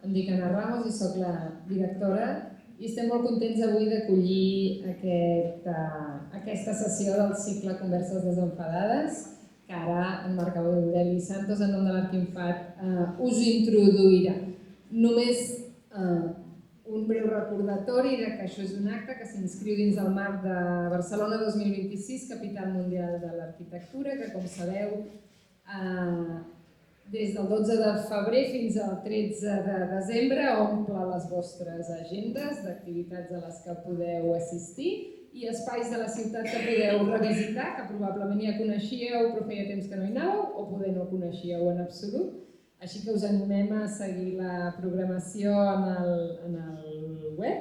Em dic Ana Ramos i sóc la directora i estem molt contents avui d'acollir aquesta sessió del cicle Converses desenfadades que ara en Marc Aureli Santos, en nom de l'Arquinfat, us introduirà. Només un breu recordatori que això és un acte que s'inscriu dins el marc de Barcelona 2026, Capital Mundial de l'Arquitectura, que com sabeu des del 12 de febrer fins al 13 de desembre omple les vostres agendes d'activitats a les que podeu assistir i espais de la ciutat que podeu revisitar, que probablement ja coneixíeu però feia temps que no hi anàveu o poder no coneixíeu en absolut. Així que us animem a seguir la programació en el web.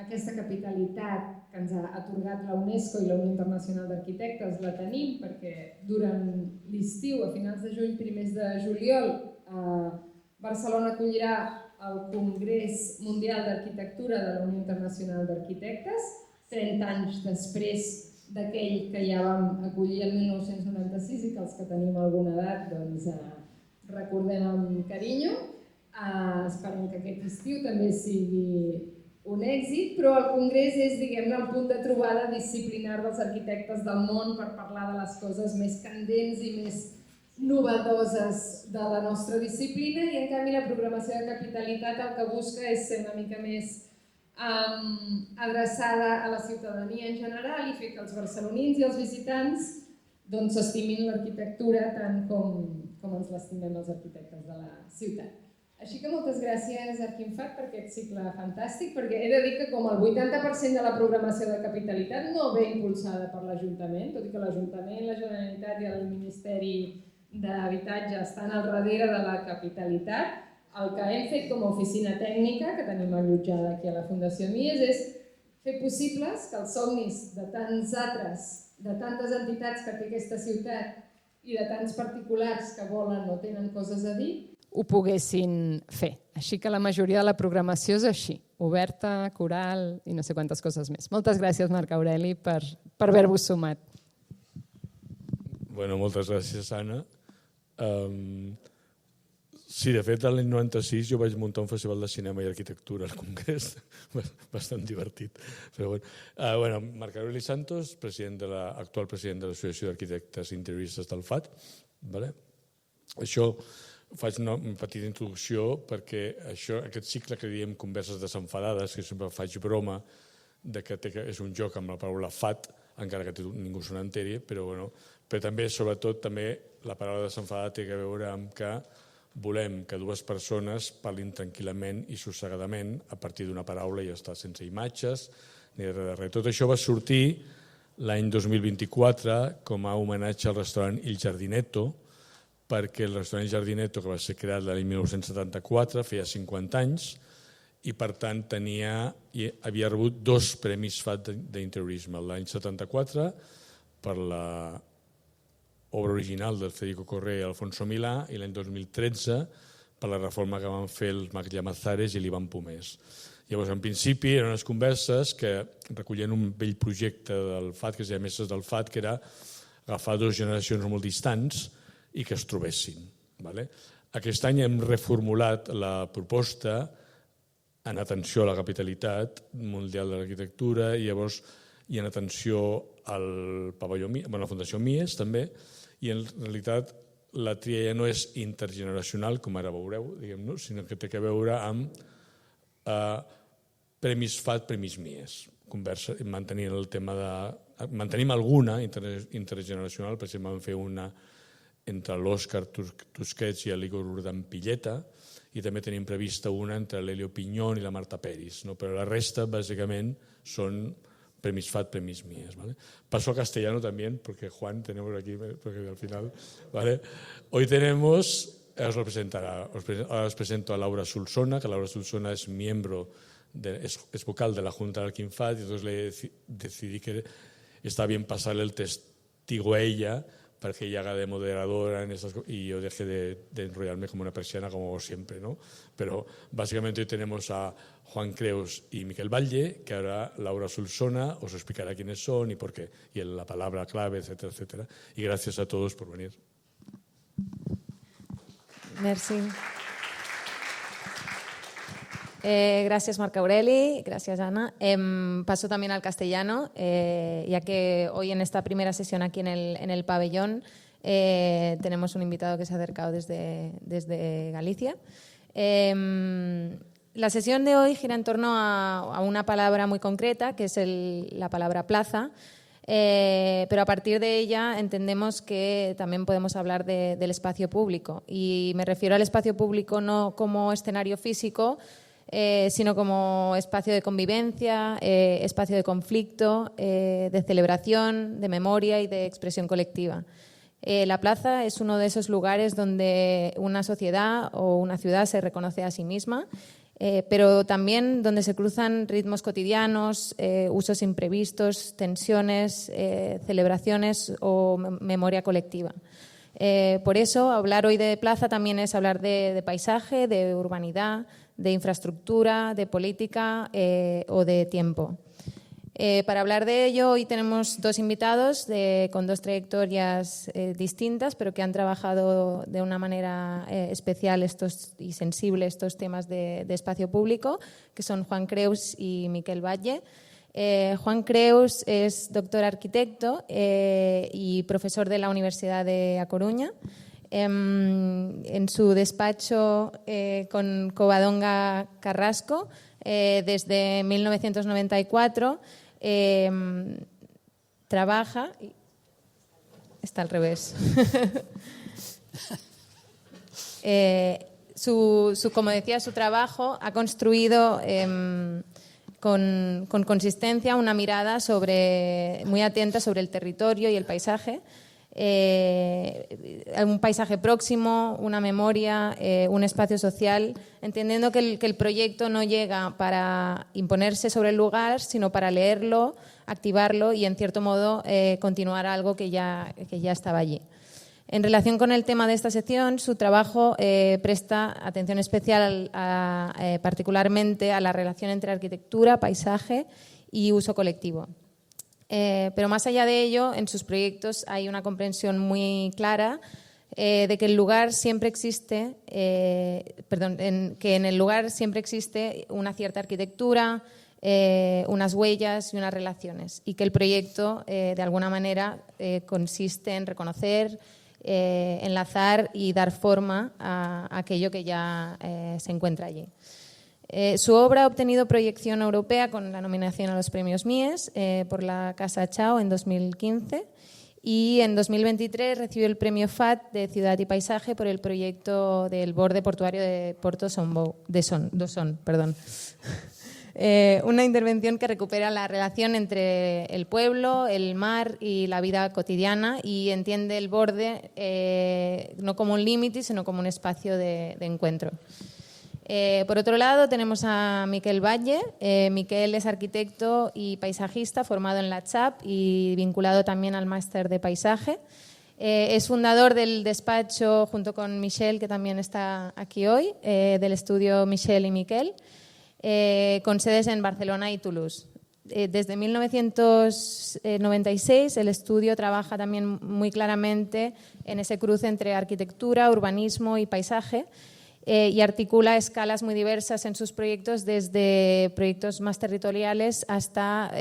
Aquesta capitalitat que ens ha atorgat la UNESCO i la Unió Internacional d'Arquitectes la tenim perquè durant l'estiu, a finals de juny, primers de juliol, Barcelona acollirà el Congrés Mundial d'Arquitectura de la Unió Internacional d'Arquitectes, 30 anys després d'aquell que ja vam acollir el 1996 i que els que tenim alguna edat recordem amb carinyo. Esperem que aquest estiu també sigui un èxit, però el Congrés és, diguem-ne, el punt de trobada disciplinar dels arquitectes del món per parlar de les coses més candents i més novedoses de la nostra disciplina i en canvi la programació de capitalitat el que busca és ser una mica més adreçada a la ciutadania en general i fer que els barcelonins i els visitants s'estimin l'arquitectura tant com ens l'estimem els arquitectes de la ciutat. Així que moltes gràcies Arquinfat per aquest cicle fantàstic, perquè he de dir que com el 80% de la programació de capitalitat no ve impulsada per l'Ajuntament, tot i que l'Ajuntament, la Generalitat i el Ministeri d'Habitatge estan al darrere de la capitalitat, el que hem fet com a oficina tècnica, que tenim allotjada aquí a la Fundació Mies, és fer possibles que els somnis de tantes entitats que té aquesta ciutat i de tants particulars que volen o tenen coses a dir, ho poguessin fer. Així que la majoria de la programació és així, oberta, coral i no sé quantes coses més. Moltes gràcies, Marc Aureli, per haver-vos sumat. Bueno, moltes gràcies, Anna. Sí, de fet, l'any 96 jo vaig muntar un festival de cinema i arquitectura al Congrés, bastant divertit. Però bueno, Marc Aureli Santos, actual president de l'Associació d'Arquitectes Interioristes del FAT. Això faig una petita introducció perquè aquest cicle que diem Converses desenfadades, que sempre faig broma que és un joc amb la paraula FAT, encara que ningú se n'enteri, però també, sobretot, la paraula desenfadada té a veure amb que volem que dues persones parlin tranquil·lament i sossegadament a partir d'una paraula i ja està, sense imatges ni res. Tot això va sortir l'any 2024 com a homenatge al restaurant Il Giardinetto, perquè el restaurant Il Giardinetto, que va ser creat l'any 1974, feia 50 anys, i per tant havia rebut 2 premis FAT d'interiorisme, l'any 74 per l'obra original del Federico Correa i Alfonso Milà i l'any 2013 per la reforma que van fer els Marc Llamazares i l'Ivan Pomés. Llavors, en principi, eren unes converses que recollien un vell projecte del FAT, que es deia Mestres del FAT, que era agafar 2 generacions molt distants i que es trobessin. Aquest any hem reformulat la proposta en atenció a la capitalitat mundial de l'arquitectura i llavors en atenció al pavelló, a la Fundació Mies també, i en realitat la tria ja no és intergeneracional, com ara veureu, sinó que té a veure amb premis FAT, premis Mies. Mantenint el tema mantenim alguna intergeneracional, per exemple vam fer una entre l'Òscar Tusquets i l'Igor Urdan Pilleta, i també tenim prevista una entre l'Elio Piñón i la Marta Peris, però la resta bàsicament són premis FAT, premis Mies. Paso a castellano también, porque Juan tenemos aquí, porque al final, hoy tenemos, os presento a Laura Solsona, que Laura Solsona es es vocal de la Junta del Arquinfat, y entonces le decidí que está bien pasarle el testigo a ella, para que ella haga de moderadora y yo deje de enrollarme como una persiana, como siempre, ¿no? Pero básicamente hoy tenemos a Juan Creus y Miquel Batlle, que ahora Laura Solsona os explicará quiénes son y por qué, y la palabra clave, etcétera, etcétera. Y gracias a todos por venir. Merci. Gracias, Marc Aureli. Gracias, Ana. Paso también al castellano, ya que hoy en esta primera sesión aquí en el pabellón tenemos un invitado que se ha acercado desde Galicia. La sesión de hoy gira en torno a una palabra muy concreta, que es la palabra plaza, pero a partir de ella entendemos que también podemos hablar del espacio público. Y me refiero al espacio público no como escenario físico, sino como espacio de convivencia, espacio de conflicto, de celebración, de memoria y de expresión colectiva. La plaza es uno de esos lugares donde una sociedad o una ciudad se reconoce a sí misma, pero también donde se cruzan ritmos cotidianos, usos imprevistos, tensiones, celebraciones o memoria colectiva. Por eso, hablar hoy de plaza también es hablar de paisaje, de urbanidad, de infraestructura, de política o de tiempo. Para hablar de ello, hoy tenemos dos invitados con dos trayectorias distintas, pero que han trabajado de una manera especial y sensible estos temas de espacio público, que son Juan Creus y Miquel Batlle. Juan Creus es doctor arquitecto y profesor de la Universidad de A Coruña. En su despacho con Covadonga Carrasco, desde 1994, trabaja... Está al revés. Como decía, su trabajo ha construido con consistencia una mirada muy atenta sobre el territorio y el paisaje. Un paisaje próximo, una memoria, un espacio social, entendiendo que el proyecto no llega para imponerse sobre el lugar, sino para leerlo, activarlo y, en cierto modo, continuar algo que ya estaba allí. En relación con el tema de esta sección, su trabajo presta atención especial particularmente a la relación entre arquitectura, paisaje y uso colectivo. Pero más allá de ello, en sus proyectos hay una comprensión muy clara de que que en el lugar siempre existe una cierta arquitectura, unas huellas y unas relaciones, y que el proyecto, de alguna manera, consiste en reconocer, enlazar y dar forma a aquello que ya se encuentra allí. Su obra ha obtenido proyección europea con la nominación a los premios Mies por la Casa Chao en 2015 y en 2023 recibió el premio FAT de Ciudad y Paisaje por el proyecto del borde portuario de Porto Dosón. Una intervención que recupera la relación entre el pueblo, el mar y la vida cotidiana y entiende el borde no como un límite, sino como un espacio de encuentro. Por otro lado, tenemos a Miquel Batlle. Miquel es arquitecto y paisajista formado en la CHAP y vinculado también al máster de paisaje. Es fundador del despacho, junto con Michel, que también está aquí hoy, del estudio Michel y Miquel, con sedes en Barcelona y Toulouse. Desde 1996 el estudio trabaja también muy claramente en ese cruce entre arquitectura, urbanismo y paisaje, y articula escalas muy diversas en sus proyectos, desde proyectos más territoriales hasta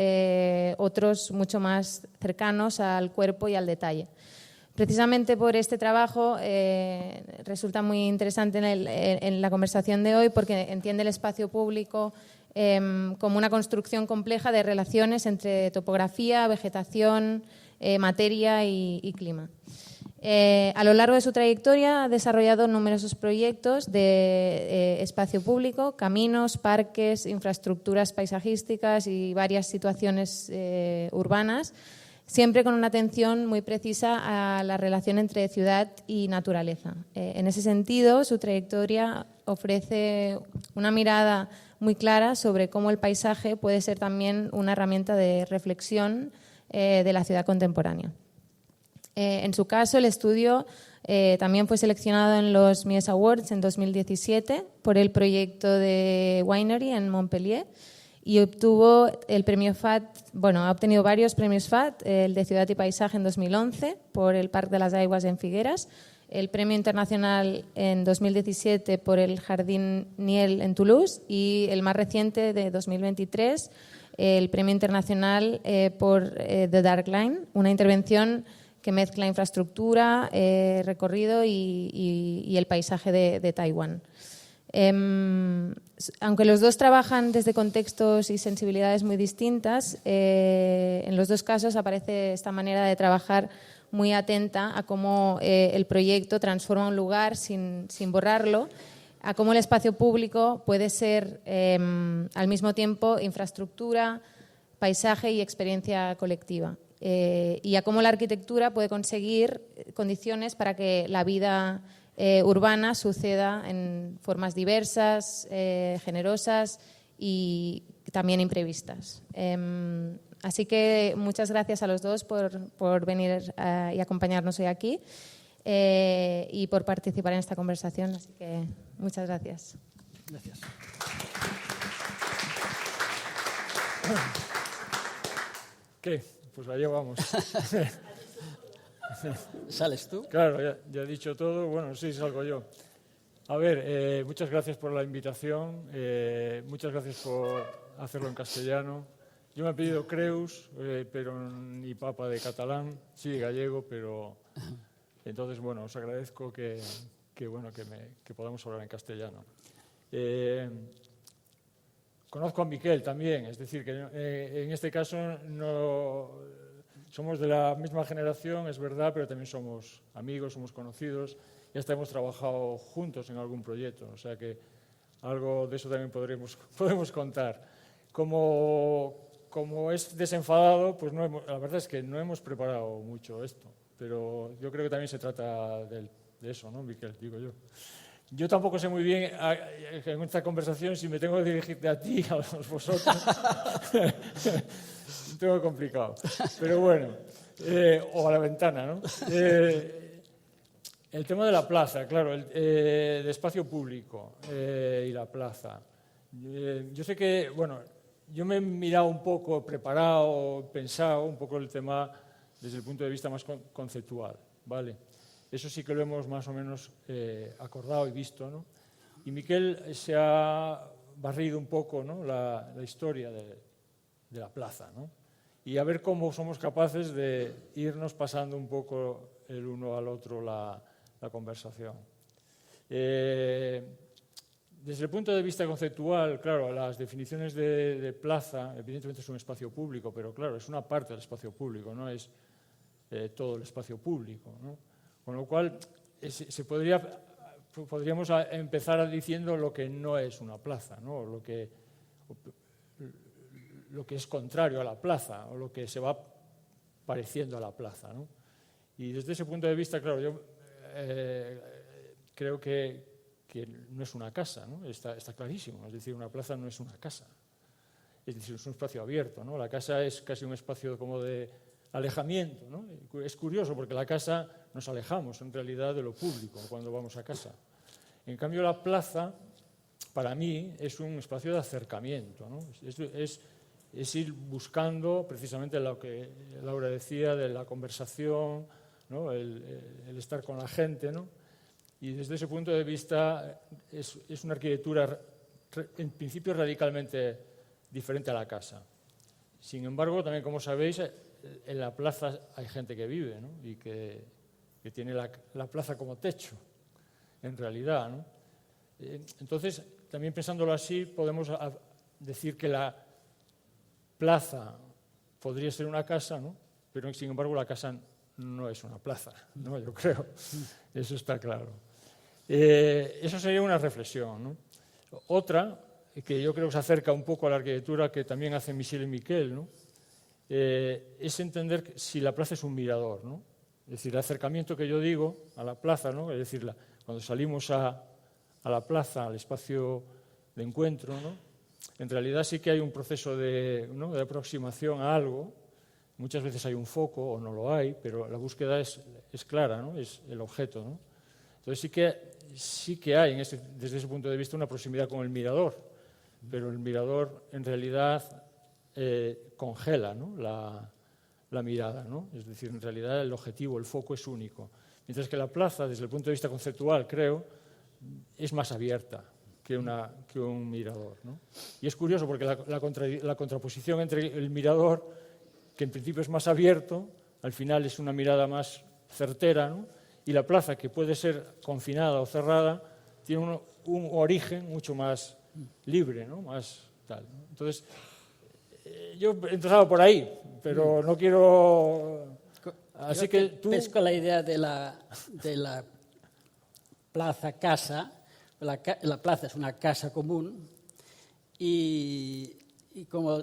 otros mucho más cercanos al cuerpo y al detalle. Precisamente por este trabajo resulta muy interesante en la conversación de hoy, porque entiende el espacio público como una construcción compleja de relaciones entre topografía, vegetación, materia y clima. A lo largo de su trayectoria ha desarrollado numerosos proyectos de espacio público, caminos, parques, infraestructuras paisajísticas y varias situaciones urbanas, siempre con una atención muy precisa a la relación entre ciudad y naturaleza. En ese sentido, su trayectoria ofrece una mirada muy clara sobre cómo el paisaje puede ser también una herramienta de reflexión de la ciudad contemporánea. En su caso, el estudio también fue seleccionado en los Mies Awards en 2017 por el proyecto de Winery en Montpellier y obtuvo el premio FAT. Bueno, ha obtenido varios premios FAT, el de Ciudad y Paisaje en 2011 por el Parc de las Aigües en Figueras, el Premio Internacional en 2017 por el Jardín Niel en Toulouse y el más reciente de 2023, el Premio Internacional por The Dark Line, una intervención que mezcla infraestructura, recorrido y el paisaje de Taiwán. Aunque los dos trabajan desde contextos y sensibilidades muy distintas, en los dos casos aparece esta manera de trabajar muy atenta a cómo el proyecto transforma un lugar sin borrarlo, a cómo el espacio público puede ser al mismo tiempo infraestructura, paisaje y experiencia colectiva. Y a cómo la arquitectura puede conseguir condiciones para que la vida urbana suceda en formas diversas, generosas y también imprevistas. Así que muchas gracias a los dos por venir y acompañarnos hoy aquí y por participar en esta conversación. Así que muchas gracias. Gracias. ¿Qué? Pues allá vamos. ¿Sales tú? Claro, ya he dicho todo. Bueno, sí, salgo yo. A ver, muchas gracias por la invitación. Muchas gracias por hacerlo en castellano. Yo me he pedido Creus, pero ni papa de catalán. Sí, gallego, pero... Entonces, bueno, os agradezco que podamos hablar en castellano. Conozco a Miquel también, es decir, que en este caso no somos de la misma generación, es verdad, pero también somos amigos, somos conocidos y hasta hemos trabajado juntos en algún proyecto, o sea que algo de eso también podemos contar. Como es desenfadado, pues la verdad es que no hemos preparado mucho esto, pero yo creo que también se trata de eso, ¿no, Miquel? Digo yo. Yo tampoco sé muy bien en esta conversación si me tengo que dirigirte a ti, a vosotros. Tengo complicado. Pero bueno, o a la ventana, ¿no? El tema de la plaza, claro, de espacio público y la plaza. Yo sé que, bueno, yo me he mirado un poco, preparado, pensado un poco el tema desde el punto de vista más conceptual, ¿vale? Eso sí que lo hemos más o menos acordado y visto, ¿no? Y Miquel se ha barrido un poco, ¿no?, la historia de la plaza, ¿no? Y a ver cómo somos capaces de irnos pasando un poco el uno al otro la conversación. Desde el punto de vista conceptual, claro, las definiciones de plaza, evidentemente es un espacio público, pero claro, es una parte del espacio público, no es todo el espacio público, ¿no? Con lo cual, podríamos empezar diciendo lo que no es una plaza, ¿no? Lo que es contrario a la plaza, o lo que se va pareciendo a la plaza, ¿no? Y desde ese punto de vista, claro, yo creo que no es una casa, ¿no? Está clarísimo, es decir, una plaza no es una casa, es decir, es un espacio abierto, ¿no? La casa es casi un espacio como de alejamiento, ¿no? Es curioso porque la casa nos alejamos en realidad de lo público cuando vamos a casa. En cambio, la plaza, para mí, es un espacio de acercamiento, ¿no? Es ir buscando precisamente lo que Laura decía de la conversación, ¿no? El estar con la gente, ¿no? Y desde ese punto de vista es una arquitectura en principio radicalmente diferente a la casa. Sin embargo, también como sabéis, en la plaza hay gente que vive, ¿no? Y que tiene la plaza como techo, en realidad, ¿no? Entonces, también pensándolo así, podemos decir que la plaza podría ser una casa, ¿no? Pero sin embargo la casa no es una plaza, ¿no? Yo creo, eso está claro. Eso sería una reflexión, ¿no? Otra, que yo creo que se acerca un poco a la arquitectura que también hacen Michel y Miquel, ¿no? Es entender si la plaza es un mirador, ¿no? Es decir, el acercamiento que yo digo a la plaza, ¿no? Es decir, cuando salimos a la plaza, al espacio de encuentro, ¿no? En realidad sí que hay un proceso de aproximación a algo. Muchas veces hay un foco o no lo hay, pero la búsqueda es clara, ¿no? Es el objeto, ¿no? Entonces sí que hay desde ese punto de vista una proximidad con el mirador, pero el mirador en realidad congela, ¿no? la mirada, ¿no? Es decir, en realidad el objetivo, el foco es único. Mientras que la plaza, desde el punto de vista conceptual, creo, es más abierta que un mirador, ¿no? Y es curioso porque la contraposición entre el mirador, que en principio es más abierto, al final es una mirada más certera, ¿no? Y la plaza, que puede ser confinada o cerrada, tiene un origen mucho más libre, ¿no? Más tal, ¿no? Entonces, yo he empezado por ahí, pero no quiero... Así que tú... Pesco la idea de la plaza-casa. La plaza es una casa común y como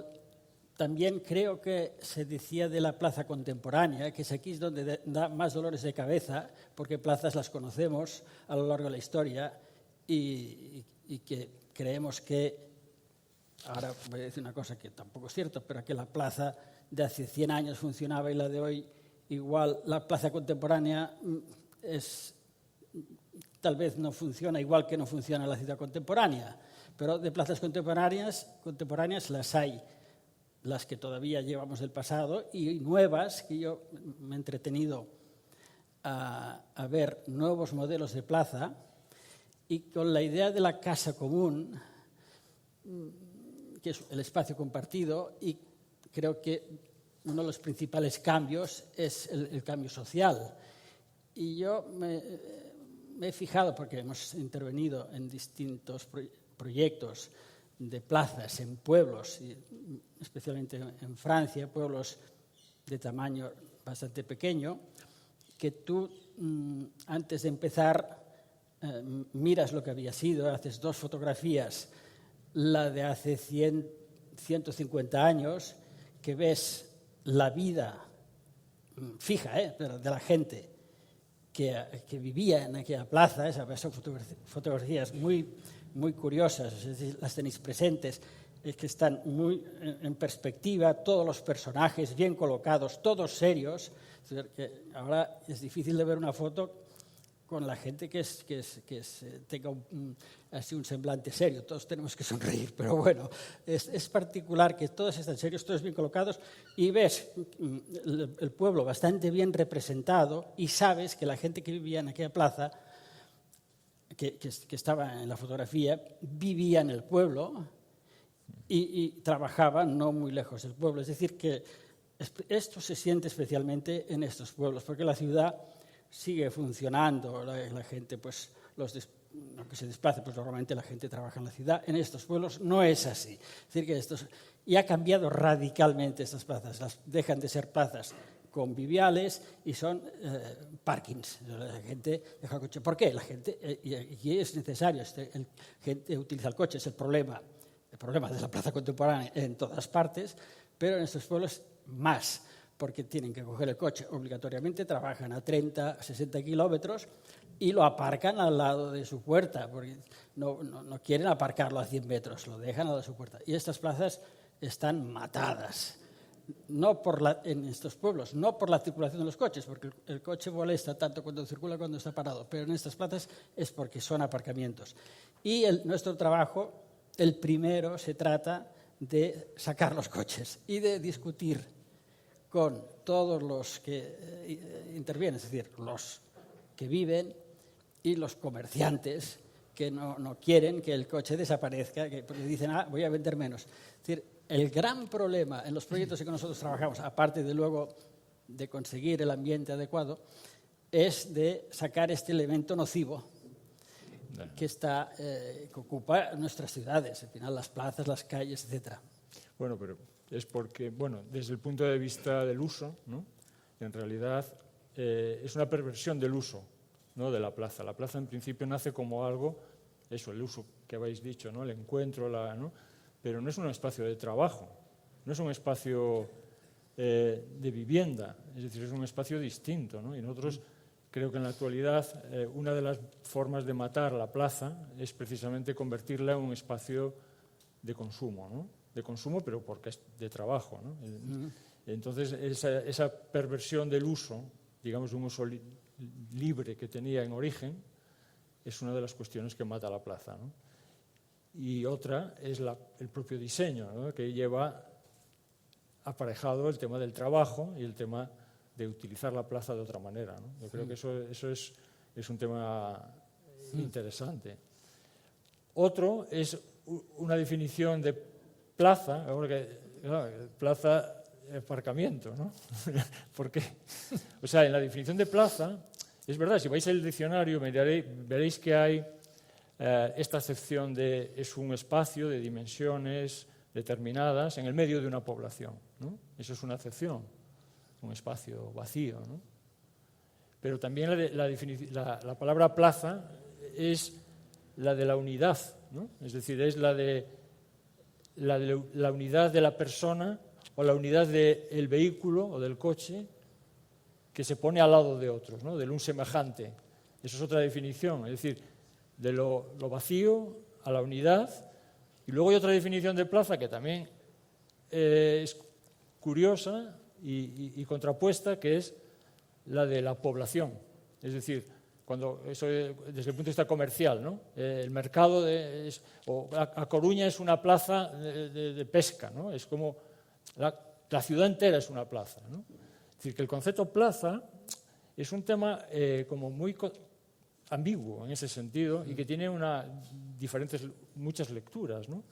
también creo que se decía de la plaza contemporánea, que es aquí es donde da más dolores de cabeza, porque plazas las conocemos a lo largo de la historia y que creemos que, ahora voy a decir una cosa que tampoco es cierto, pero que la plaza de hace 100 años funcionaba y la de hoy igual. La plaza contemporánea tal vez no funciona igual que no funciona la ciudad contemporánea, pero de plazas contemporáneas las hay, las que todavía llevamos del pasado, y nuevas, que yo me he entretenido a ver nuevos modelos de plaza, y con la idea de la casa común, que es el espacio compartido, y creo que uno de los principales cambios es el cambio social. Y yo me he fijado, porque hemos intervenido en distintos proyectos de plazas en pueblos, especialmente en Francia, pueblos de tamaño bastante pequeño, que tú antes de empezar miras lo que había sido, haces 2 fotografías, la de hace 150 años, que ves la vida fija, pero de la gente que vivía en aquella plaza. Son fotografías muy, muy curiosas, es decir, las tenéis presentes, es que están muy en perspectiva, todos los personajes bien colocados, todos serios. Es decir, que ahora es difícil de ver una foto con la gente que tenga así un semblante serio. Todos tenemos que sonreír, pero bueno, es particular que todos están serios, todos bien colocados, y ves el pueblo bastante bien representado, y sabes que la gente que vivía en aquella plaza, que estaba en la fotografía, vivía en el pueblo y trabajaba no muy lejos del pueblo. Es decir, que esto se siente especialmente en estos pueblos, porque la ciudad sigue funcionando, la gente, pues, aunque se desplace, pues normalmente la gente trabaja en la ciudad. En estos pueblos no es así. Es decir, que y ha cambiado radicalmente estas plazas. Dejan de ser plazas conviviales y son parkings. La gente deja el coche. ¿Por qué? La gente, y es necesario, la gente utiliza el coche, es el problema de la plaza contemporánea en todas partes, pero en estos pueblos más, porque tienen que coger el coche obligatoriamente, trabajan a 30, 60 kilómetros y lo aparcan al lado de su puerta, porque no quieren aparcarlo a 100 metros, lo dejan al lado de su puerta. Y estas plazas están matadas, en estos pueblos, no por la circulación de los coches, porque el coche molesta tanto cuando circula como cuando está parado, pero en estas plazas es porque son aparcamientos. Y nuestro trabajo, el primero, se trata de sacar los coches y de discutir con todos los que intervienen, es decir, los que viven y los comerciantes que no quieren que el coche desaparezca, porque dicen, voy a vender menos. Es decir, el gran problema en los proyectos en que nosotros trabajamos, aparte de luego de conseguir el ambiente adecuado, es de sacar este elemento nocivo que ocupa nuestras ciudades, al final las plazas, las calles, etcétera. Bueno, pero es porque, desde el punto de vista del uso, ¿no? En realidad es una perversión del uso, ¿no? De la plaza. La plaza en principio nace como algo, el uso que habéis dicho, ¿no? El encuentro, ¿no? Pero no es un espacio de trabajo, no es un espacio de vivienda, es decir, es un espacio distinto, ¿no? Y nosotros creo que en la actualidad una de las formas de matar la plaza es precisamente convertirla en un espacio de consumo, ¿no? De consumo, pero porque es de trabajo, ¿no? Entonces, esa perversión del uso, digamos, un uso libre que tenía en origen, es una de las cuestiones que mata la plaza, ¿no? Y otra es el propio diseño, ¿no? Que lleva aparejado el tema del trabajo y el tema de utilizar la plaza de otra manera, ¿no? Yo creo que eso es un tema interesante. Otro es una definición de plaza, plaza aparcamiento, ¿no? ¿Por qué? O sea, en la definición de plaza, es verdad, si vais al diccionario veréis que hay esta acepción de es un espacio de dimensiones determinadas en el medio de una población, ¿no? Eso es una acepción, un espacio vacío, ¿no? Pero también la palabra plaza es la de la unidad, ¿no? Es decir, es la unidad de la persona o la unidad del vehículo o del coche que se pone al lado de otros, ¿no? Del un semejante. Eso es otra definición, es decir, de lo vacío a la unidad. Y luego hay otra definición de plaza que también es curiosa y contrapuesta, que es la de la población. Es decir, eso desde el punto de vista comercial, ¿no? El mercado A Coruña es una plaza de pesca, ¿no? Es como la ciudad entera es una plaza, ¿no? Es decir, que el concepto plaza es un tema como muy ambiguo en ese sentido y que tiene muchas lecturas, ¿no?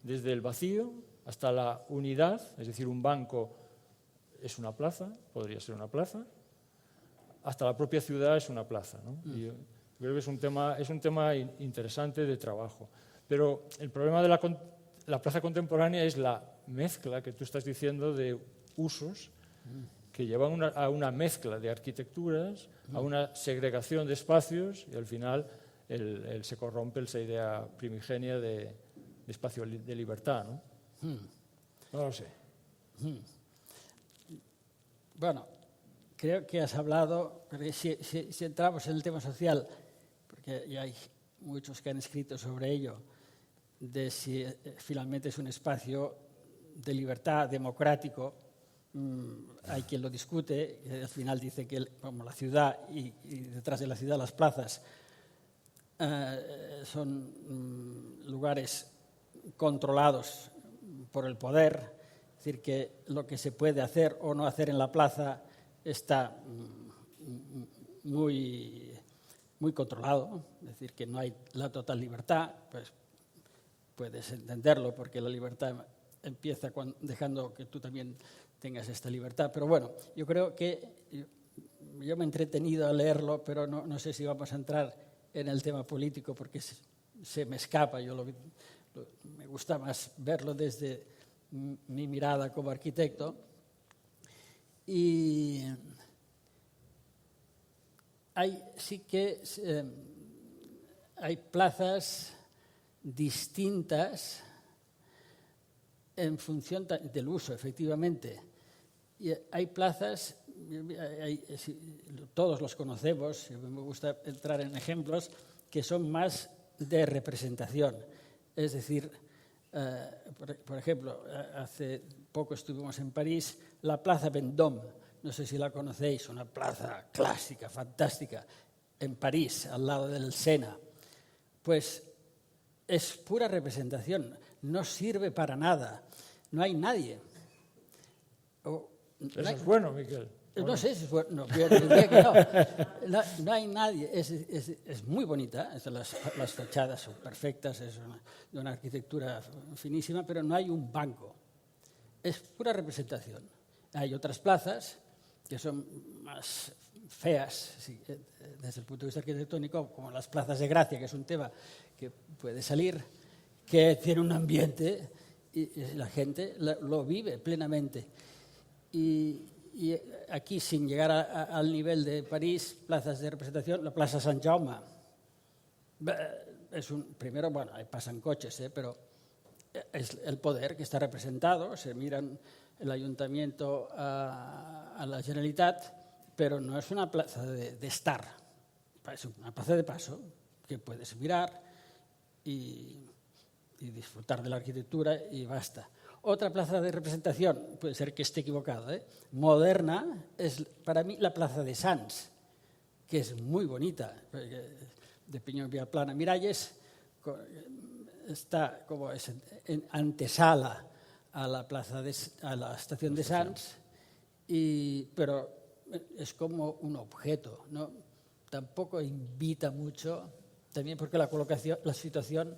Desde el vacío hasta la unidad, es decir, un banco es una plaza, podría ser una plaza, hasta la propia ciudad es una plaza, ¿no? Y yo creo que es un tema interesante de trabajo. Pero el problema de la plaza contemporánea es la mezcla que tú estás diciendo de usos que llevan a una mezcla de arquitecturas, a una segregación de espacios y al final se corrompe esa idea primigenia de espacio de libertad, ¿no? No lo sé. Bueno, creo que has hablado, porque si entramos en el tema social, porque ya hay muchos que han escrito sobre ello, de si finalmente es un espacio de libertad democrático, hay quien lo discute, y al final dice que como la ciudad y detrás de la ciudad las plazas son lugares controlados por el poder, es decir, que lo que se puede hacer o no hacer en la plaza está muy, muy controlado, es decir, que no hay la total libertad, pues puedes entenderlo porque la libertad empieza dejando que tú también tengas esta libertad. Pero bueno, yo creo que yo me he entretenido a leerlo, pero no sé si vamos a entrar en el tema político porque se me escapa. Me gusta más verlo desde mi mirada como arquitecto. Y sí que hay plazas distintas en función del uso, efectivamente. Y hay plazas, todos los conocemos, me gusta entrar en ejemplos, que son más de representación. Es decir, por ejemplo, hace poco estuvimos en París, la Plaza Vendôme, no sé si la conocéis, una plaza clásica, fantástica, en París, al lado del Sena. Pues es pura representación, no sirve para nada, no hay nadie. Eso es bueno, Miquel. No sé si es bueno, yo diría que no. No hay nadie, es muy bonita, las fachadas son perfectas, es de una arquitectura finísima, pero no hay un banco, es pura representación. Hay otras plazas que son más feas desde el punto de vista arquitectónico, como las plazas de Gracia, que es un tema que puede salir, que tiene un ambiente y la gente lo vive plenamente. Y aquí, sin llegar al nivel de París, plazas de representación, la Plaza Sant Jaume. Primero, bueno, ahí pasan coches, pero es el poder que está representado, se miran el ayuntamiento a la Generalitat, pero no es una plaza de estar, es una plaza de paso que puedes mirar y disfrutar de la arquitectura y basta. Otra plaza de representación, puede ser que esté equivocado, moderna, es para mí la Plaza de Sants, que es muy bonita, de Pinyó Viaplana. Miralles está como en antesala a la estación de Sants, pero es como un objeto, ¿no? Tampoco invita mucho, también porque la colocación, la situación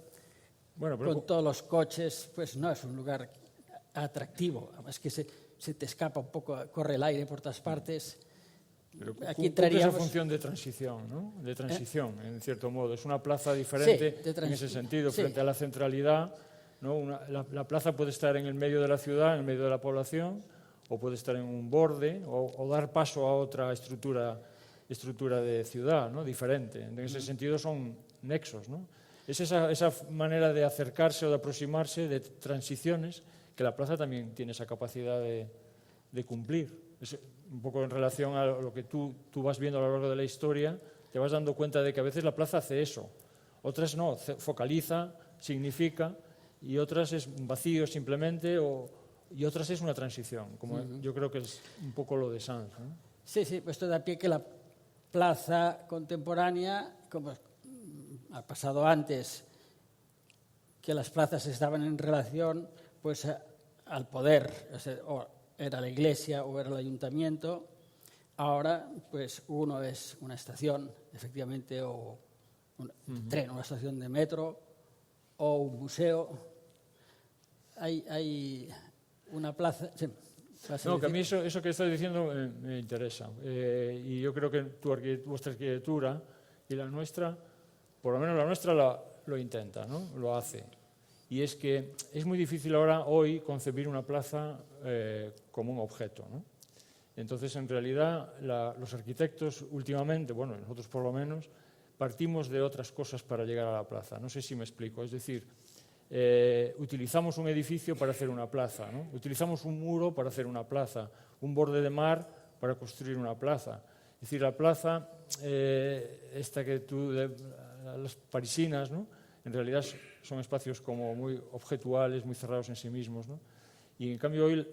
Bueno, pero con todos los coches, pues no es un lugar atractivo. Además que se te escapa un poco, corre el aire por todas partes. Pero Aquí cumple esa entraríamos... función de transición, ¿no? De transición, en cierto modo. Es una plaza diferente Sí, en ese sentido, sí. frente a la centralidad, ¿no? La plaza puede estar en el medio de la ciudad, en el medio de la población, o puede estar en un borde, o dar paso a otra estructura de ciudad, ¿no? Diferente. En ese sentido son nexos, ¿no? Es esa manera de acercarse o de aproximarse, de transiciones, que la plaza también tiene esa capacidad de cumplir. Es un poco en relación a lo que tú vas viendo a lo largo de la historia, te vas dando cuenta de que a veces la plaza hace eso, otras no, focaliza, significa, y otras es un vacío simplemente, y otras es una transición, como yo creo que es un poco lo de Sanz, ¿no? Sí, pues esto da pie que la plaza contemporánea, como ha pasado antes, que las plazas estaban en relación pues al poder, o sea, o era la iglesia o era el ayuntamiento. Ahora pues uno es una estación, efectivamente, o un tren, una estación de metro o un museo. Hay una plaza... Sí, no, que a mí eso que estás diciendo me interesa. Y yo creo que vuestra arquitectura y la nuestra, por lo menos la nuestra lo intenta, ¿no? Lo hace. Y es que es muy difícil ahora, hoy, concebir una plaza como un objeto, ¿no? Entonces, en realidad, los arquitectos últimamente, bueno, nosotros por lo menos, partimos de otras cosas para llegar a la plaza. No sé si me explico. Es decir, utilizamos un edificio para hacer una plaza, ¿no? Utilizamos un muro para hacer una plaza, un borde de mar para construir una plaza. Es decir, la plaza, esta que las parisinas, ¿no? En realidad son espacios como muy objetuales, muy cerrados en sí mismos, ¿no? Y en cambio hoy,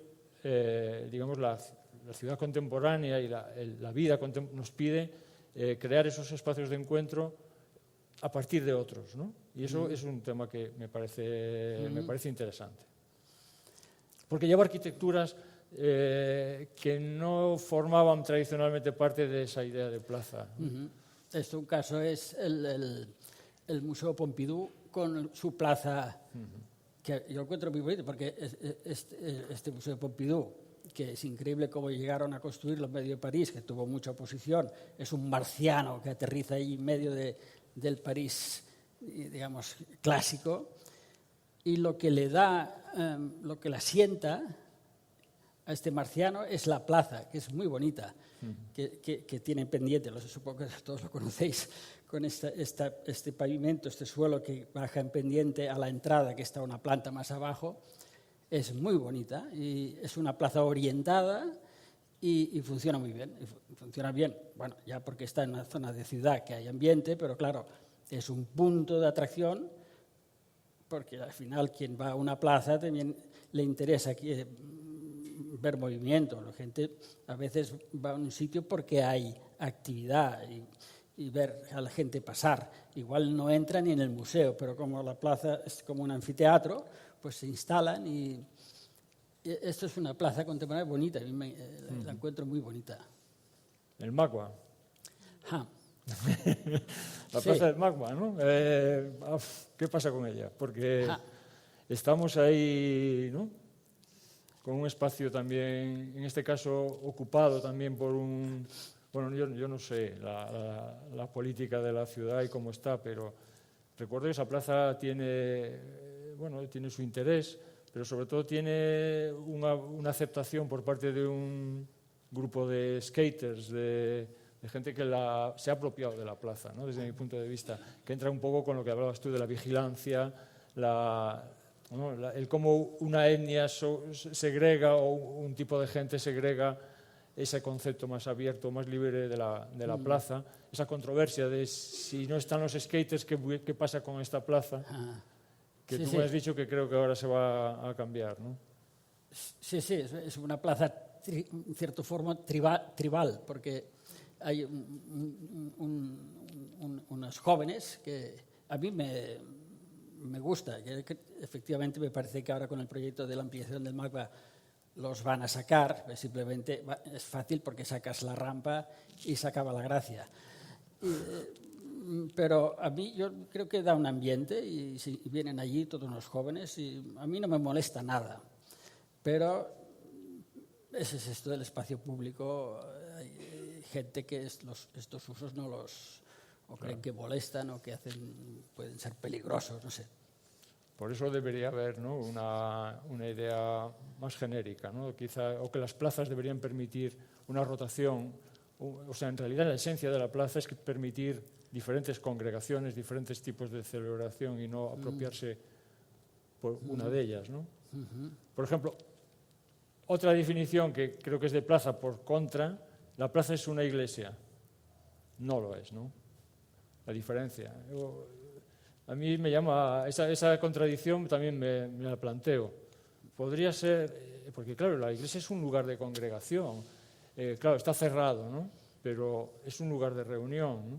digamos, la ciudad contemporánea y la vida nos pide crear esos espacios de encuentro a partir de otros, ¿no? Y eso es un tema que me parece interesante. Porque lleva arquitecturas que no formaban tradicionalmente parte de esa idea de plaza, ¿no? Un caso es el Museo Pompidou con su plaza, que yo encuentro muy bonito, porque este Museo Pompidou, que es increíble cómo llegaron a construirlo en medio de París, que tuvo mucha oposición, es un marciano que aterriza ahí en medio del París, digamos, clásico, y lo que le da, lo que la sienta a este marciano es la plaza, que es muy bonita, que tiene pendiente, supongo que todos lo conocéis, con este pavimento, este suelo que baja en pendiente a la entrada, que está una planta más abajo. Es muy bonita y es una plaza orientada y funciona muy bien. Funciona bien, bueno, ya porque está en una zona de ciudad que hay ambiente, pero claro, es un punto de atracción porque al final quien va a una plaza también le interesa ver movimiento. La gente a veces va a un sitio porque hay actividad y ver a la gente pasar. Igual no entra ni en el museo, pero como la plaza es como un anfiteatro, pues se instalan y esto es una plaza contemporánea bonita, a mí la encuentro muy bonita. El Magua. Ja. La plaza del Magua, ¿no? ¿Qué pasa con ella? Porque estamos ahí, ¿no? Con un espacio también, en este caso, ocupado también por un... Bueno, yo no sé la política de la ciudad y cómo está, pero recuerdo que esa plaza tiene su interés, pero sobre todo tiene una aceptación por parte de un grupo de skaters, de gente que se ha apropiado de la plaza, ¿no? Desde mi punto de vista, que entra un poco con lo que hablabas tú de la vigilancia, el cómo una etnia segrega o un tipo de gente segrega ese concepto más abierto, más libre de la plaza, esa controversia de si no están los skaters, ¿qué pasa con esta plaza? Que tú me has dicho que creo que ahora se va a cambiar, ¿no? Sí, es una plaza, en cierta forma, tribal, porque hay unos jóvenes que a mí me gusta, que efectivamente me parece que ahora con el proyecto de la ampliación del Magba los van a sacar, simplemente es fácil porque sacas la rampa y se acaba la gracia. Pero a mí yo creo que da un ambiente y si vienen allí todos los jóvenes y a mí no me molesta nada. Pero ese es esto del espacio público. Hay gente que estos usos no los o creen que molestan o que pueden ser peligrosos, no sé. Por eso debería haber, ¿no?, una idea más genérica, ¿no? Quizá, o que las plazas deberían permitir una rotación. O sea, en realidad la esencia de la plaza es que permitir diferentes congregaciones, diferentes tipos de celebración y no apropiarse por una de ellas, ¿no? Por ejemplo, otra definición que creo que es de plaza por contra, la plaza es una iglesia. No lo es, ¿no? La diferencia. A mí me llama, esa contradicción también me la planteo. Podría ser, porque claro, la iglesia es un lugar de congregación, claro, está cerrado, ¿no? Pero es un lugar de reunión, ¿no?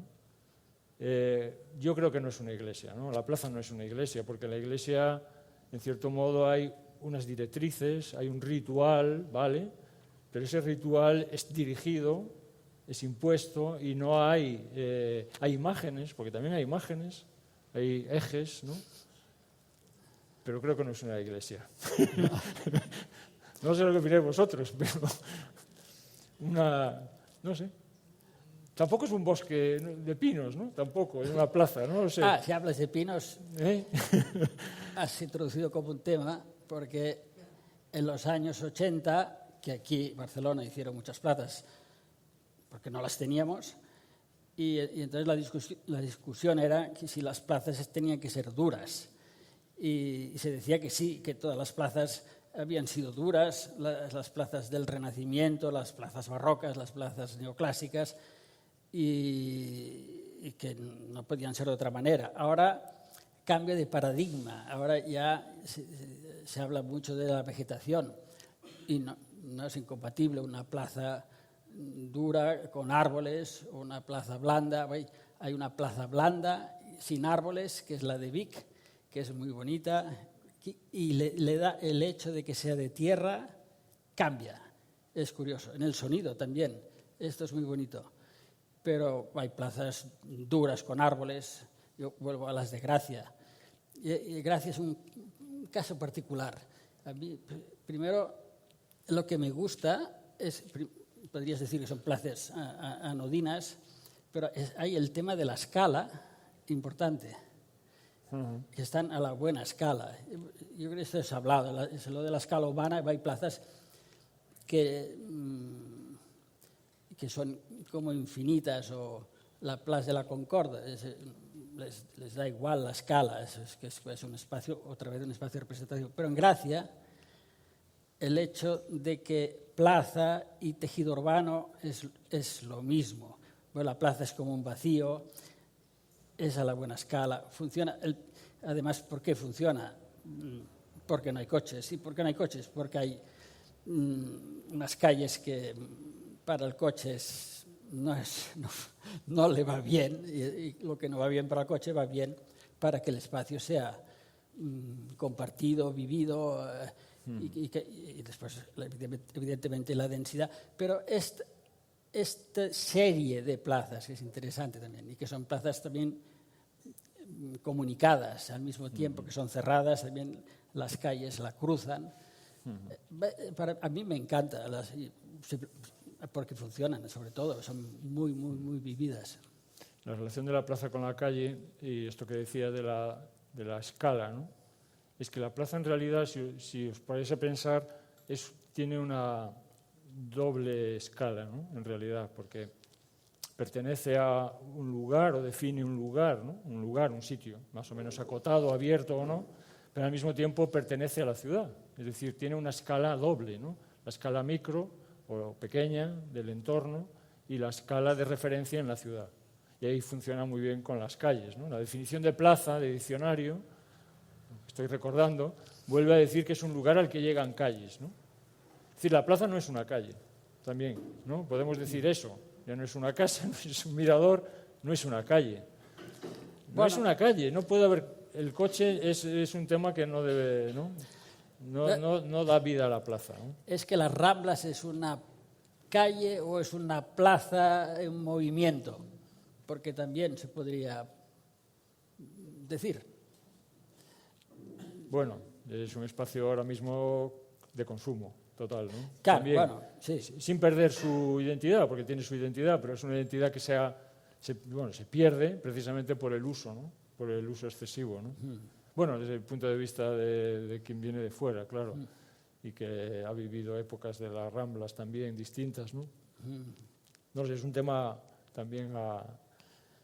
Yo creo que no es una iglesia, ¿no? La plaza no es una iglesia, porque en la iglesia, en cierto modo, hay unas directrices, hay un ritual, ¿vale? Pero ese ritual es dirigido, es impuesto y no hay imágenes, porque también hay imágenes, hay ejes, ¿no? Pero creo que no es una iglesia. No sé lo que opináis vosotros, pero no sé. Tampoco es un bosque de pinos, ¿no? Tampoco, es una plaza, no lo sé. Si hablas de pinos, has introducido como un tema, porque en los años 80, que aquí en Barcelona hicieron muchas plazas, porque no las teníamos, y entonces la discusión era que si las plazas tenían que ser duras. Y se decía que sí, que todas las plazas habían sido duras, las plazas del Renacimiento, las plazas barrocas, las plazas neoclásicas, y que no podían ser de otra manera. Ahora cambia de paradigma, ahora ya se habla mucho de la vegetación y no es incompatible una plaza dura con árboles o una plaza blanda. Hay una plaza blanda sin árboles, que es la de Vic, que es muy bonita, y le da el hecho de que sea de tierra, cambia. Es curioso. En el sonido también. Esto es muy bonito. Pero hay plazas duras con árboles. Yo vuelvo a las de Gracia. Y Gracia es un caso particular. A mí, primero, lo que me gusta es, podrías decir que son plazas anodinas, pero hay el tema de la escala importante, que están a la buena escala. Yo creo que esto es hablado, es lo de la escala humana. Hay plazas que son como infinitas, o la Plaza de la Concorde, les da igual la escala, es un espacio, otra vez un espacio representativo. Pero en Gracia, el hecho de que plaza y tejido urbano es lo mismo. Bueno, la plaza es como un vacío, es a la buena escala, funciona. Además, ¿por qué funciona? Porque no hay coches. ¿Y por qué no hay coches? Porque hay unas calles que para el coche no le va bien, y lo que no va bien para el coche va bien para que el espacio sea compartido, vivido, y después evidentemente la densidad. Pero esta serie de plazas, que es interesante también, y que son plazas también comunicadas al mismo tiempo, que son cerradas, también las calles la cruzan. A mí me encanta, porque funcionan, sobre todo, son muy, muy, muy vividas. La relación de la plaza con la calle, y esto que decía de la escala, ¿no? Es que la plaza en realidad, si os paráis a pensar, tiene una doble escala, ¿no? En realidad, porque pertenece a un lugar o define un lugar, ¿no? Un lugar, un sitio, más o menos acotado, abierto o no, pero al mismo tiempo pertenece a la ciudad. Es decir, tiene una escala doble, ¿no? La escala micro o pequeña del entorno y la escala de referencia en la ciudad. Y ahí funciona muy bien con las calles, ¿no? La definición de plaza, de diccionario, estoy recordando, vuelve a decir que es un lugar al que llegan calles, ¿no? Es decir, la plaza no es una calle, también, ¿no? Podemos decir eso. Ya no es una casa, no es un mirador, no es una calle. No es una calle, no puede haber. El coche es un tema que no debe, ¿no? no da vida a la plaza, ¿no? ¿Es que las Ramblas es una calle o es una plaza en movimiento? Porque también se podría decir. Bueno, es un espacio ahora mismo de consumo total, ¿no? Claro, También, bueno, sí. sin perder su identidad, porque tiene su identidad, pero es una identidad que se pierde precisamente por el uso, ¿no? Por el uso excesivo, ¿no? Bueno, desde el punto de vista de quien viene de fuera, claro, y que ha vivido épocas de las Ramblas también distintas, ¿no? No sé, es un tema también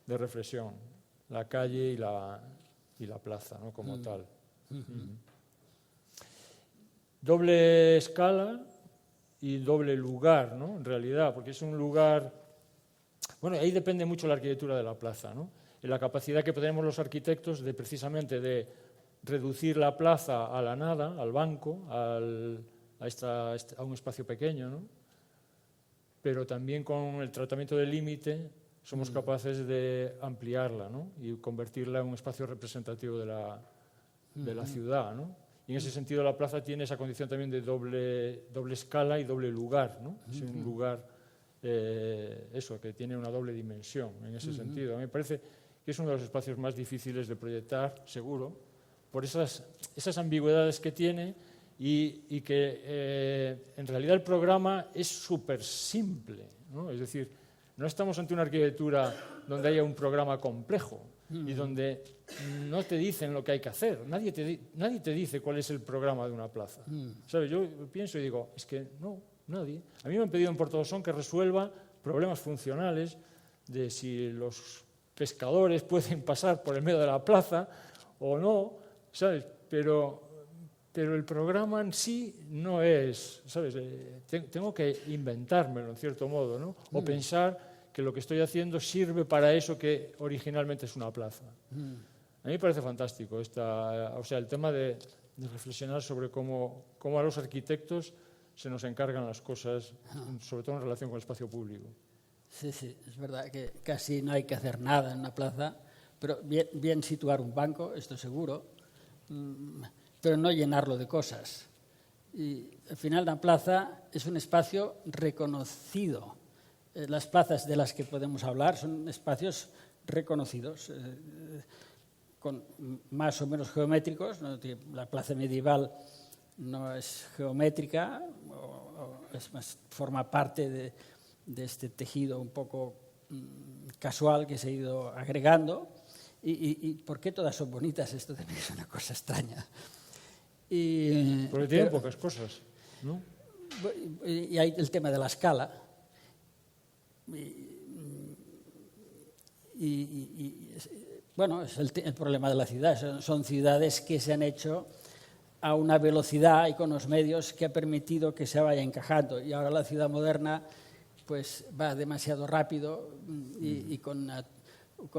de reflexión, la calle y la plaza, ¿no? Como tal. Doble escala y doble lugar, ¿no? En realidad, porque es un lugar... Bueno, ahí depende mucho la arquitectura de la plaza, ¿no? En la capacidad que tenemos los arquitectos de precisamente de reducir la plaza a la nada, al banco, a un espacio pequeño, ¿no? Pero también con el tratamiento del límite somos capaces de ampliarla, ¿no? Y convertirla en un espacio representativo de la ciudad, ¿no? Y en ese sentido la plaza tiene esa condición también de doble escala y doble lugar, ¿no? Es un lugar, que tiene una doble dimensión en ese sentido. A mí me parece que es uno de los espacios más difíciles de proyectar, seguro, por esas ambigüedades que tiene y que en realidad el programa es súper simple, ¿no? Es decir, no estamos ante una arquitectura donde haya un programa complejo y donde no te dicen lo que hay que hacer. Nadie te dice cuál es el programa de una plaza. ¿Sabes? Yo pienso y digo, es que no, nadie. A mí me han pedido en Portodosón que resuelva problemas funcionales de si los pescadores pueden pasar por el medio de la plaza o no, ¿sabes? Pero el programa en sí no es, ¿sabes? Tengo que inventármelo en cierto modo, ¿no? O pensar que lo que estoy haciendo sirve para eso que originalmente es una plaza. A mí me parece fantástico el tema de reflexionar sobre cómo a los arquitectos se nos encargan las cosas, sobre todo en relación con el espacio público. Sí, es verdad que casi no hay que hacer nada en una plaza, pero bien situar un banco, esto seguro, pero no llenarlo de cosas. Y al final la plaza es un espacio reconocido. Las plazas de las que podemos hablar son espacios reconocidos, con más o menos geométricos. ¿No? La plaza medieval no es geométrica, forma parte de este tejido un poco casual que se ha ido agregando. ¿Y por qué todas son bonitas? Esto también es una cosa extraña. Porque tienen pocas cosas, ¿no? Y hay el tema de la escala. Bueno, es el problema de la ciudad. Son ciudades que se han hecho a una velocidad y con los medios que ha permitido que se vaya encajando. Y ahora la ciudad moderna pues va demasiado rápido y con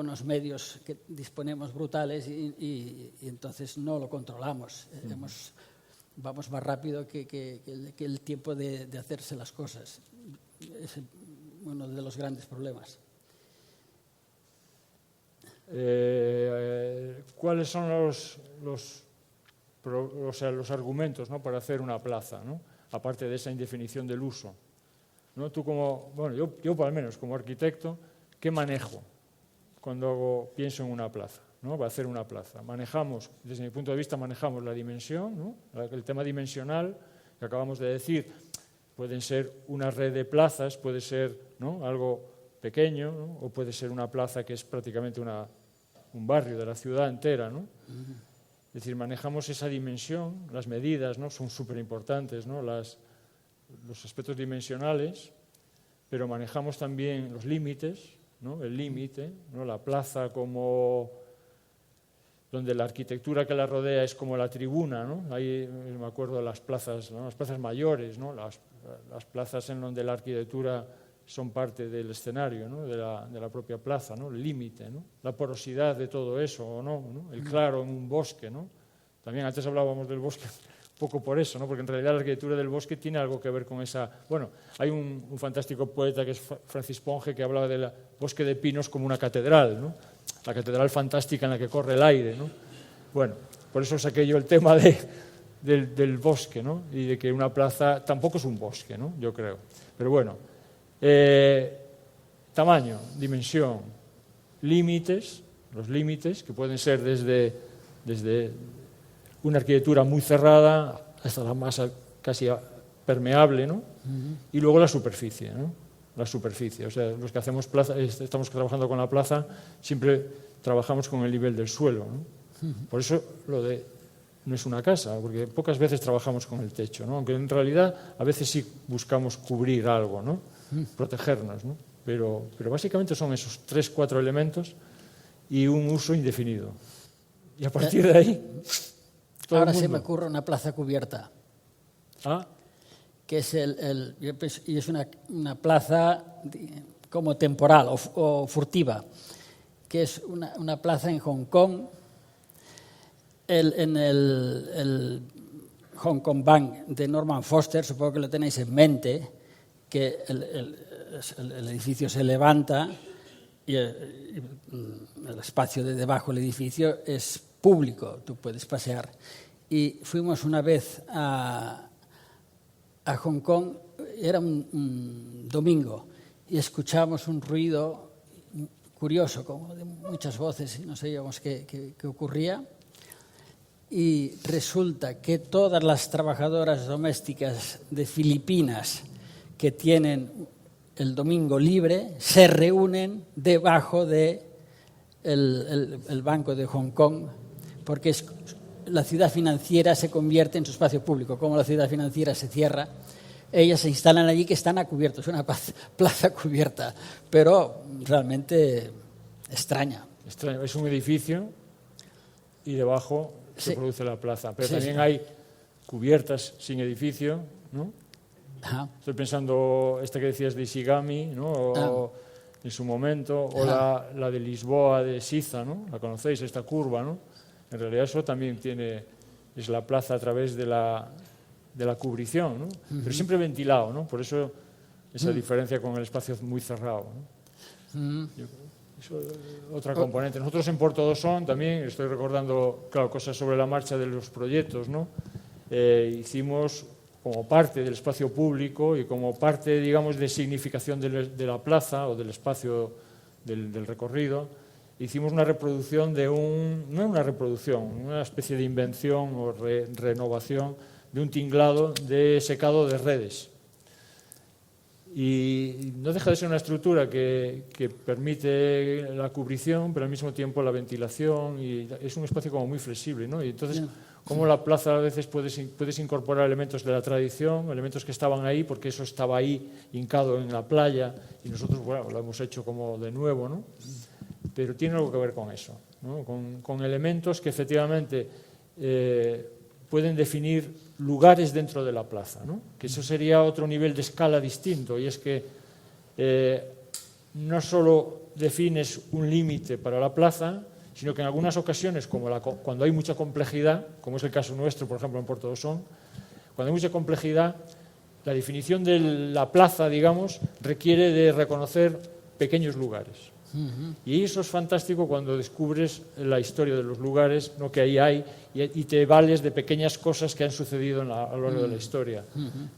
los medios que disponemos brutales y entonces no lo controlamos. Vamos más rápido que el tiempo de hacerse las cosas. Es uno de los grandes problemas. ¿Cuáles son los argumentos, ¿no? Para hacer una plaza, ¿no? Aparte de esa indefinición del uso, ¿no? Tú yo al menos como arquitecto, ¿qué manejo cuando pienso en una plaza, ¿no? Para hacer una plaza? Desde mi punto de vista, manejamos la dimensión, ¿no? El tema dimensional que acabamos de decir. Pueden ser una red de plazas, puede ser, ¿no? Algo pequeño, ¿no? O puede ser una plaza que es prácticamente un barrio de la ciudad entera, ¿no? Es decir, manejamos esa dimensión, las medidas, ¿no? Son súper importantes, ¿no? Los aspectos dimensionales, pero manejamos también los límites, ¿no? El límite, ¿no? La plaza como donde la arquitectura que la rodea es como la tribuna, ¿no? Ahí me acuerdo de las plazas, ¿no? Las plazas mayores, ¿no? Las plazas en donde la arquitectura son parte del escenario, ¿no? de la propia plaza, ¿no? El límite, ¿no? La porosidad de todo eso, ¿o no? El claro en un bosque, ¿no? También antes hablábamos del bosque un poco por eso, ¿no? Porque en realidad la arquitectura del bosque tiene algo que ver con esa... Bueno, hay un fantástico poeta que es Francis Ponge que hablaba del bosque de pinos como una catedral, ¿no? La catedral fantástica en la que corre el aire, ¿no? Bueno, por eso saqué yo el tema de del bosque, ¿no? Y de que una plaza tampoco es un bosque, ¿no? Yo creo. Pero bueno, tamaño, dimensión, límites, los límites que pueden ser desde una arquitectura muy cerrada hasta la masa casi permeable, ¿no? Y luego la superficie, ¿no? La superficie. O sea, los que hacemos plaza, estamos trabajando con la plaza, siempre trabajamos con el nivel del suelo, ¿no? Por eso lo de no es una casa, porque pocas veces trabajamos con el techo, ¿no? Aunque en realidad a veces sí buscamos cubrir algo, ¿no? Protegernos, ¿no? Pero básicamente son esos 3, 4 elementos y un uso indefinido. Y a partir de ahí... Ahora se me ocurre una plaza cubierta. Ah, Que es y es una plaza como temporal o furtiva, que es una plaza en Hong Kong, en el Hong Kong Bank de Norman Foster, supongo que lo tenéis en mente, que el edificio se levanta y el espacio de debajo del edificio es público, tú puedes pasear. Y fuimos una vez a Hong Kong, era un domingo, y escuchamos un ruido curioso, como de muchas voces, y no sabíamos qué ocurría. Y resulta que todas las trabajadoras domésticas de Filipinas que tienen el domingo libre se reúnen debajo del Banco de Hong Kong, porque la ciudad financiera se convierte en su espacio público. Como la ciudad financiera se cierra, ellas se instalan allí, que están a cubierto. Es una plaza cubierta, pero realmente extraña. es un edificio y debajo se produce la plaza. Pero también hay cubiertas sin edificio, ¿no? Ajá. Estoy pensando esta que decías de Ishigami, ¿no? O en su momento, o la de Lisboa de Siza, ¿no? La conocéis, esta curva, ¿no? En realidad eso también es la plaza a través de la cubrición, ¿no? Pero siempre ventilado, ¿no? Por eso esa diferencia con el espacio muy cerrado, ¿no? Eso es otra componente. Nosotros en Porto do Son también, estoy recordando, claro, cosas sobre la marcha de los proyectos, ¿no? Hicimos como parte del espacio público y como parte, digamos, de significación de la plaza o del espacio del recorrido, hicimos una reproducción no una reproducción, una especie de invención o renovación de un tinglado de secado de redes. Y no deja de ser una estructura que permite la cubrición, pero al mismo tiempo la ventilación, y es un espacio como muy flexible, ¿no? Y entonces, como la plaza a veces puedes incorporar elementos de la tradición, elementos que estaban ahí, porque eso estaba ahí hincado en la playa, y nosotros, bueno, lo hemos hecho como de nuevo, ¿no? Pero tiene algo que ver con eso, ¿no? Con elementos que efectivamente pueden definir lugares dentro de la plaza, ¿no? Que eso sería otro nivel de escala distinto, y es que no solo defines un límite para la plaza, sino que en algunas ocasiones, como cuando hay mucha complejidad, como es el caso nuestro, por ejemplo, en Porto do Son, cuando hay mucha complejidad, la definición de la plaza, digamos, requiere de reconocer pequeños lugares. Y eso es fantástico cuando descubres la historia de los lugares, ¿no? Que ahí hay, y te vales de pequeñas cosas que han sucedido a lo largo de la historia.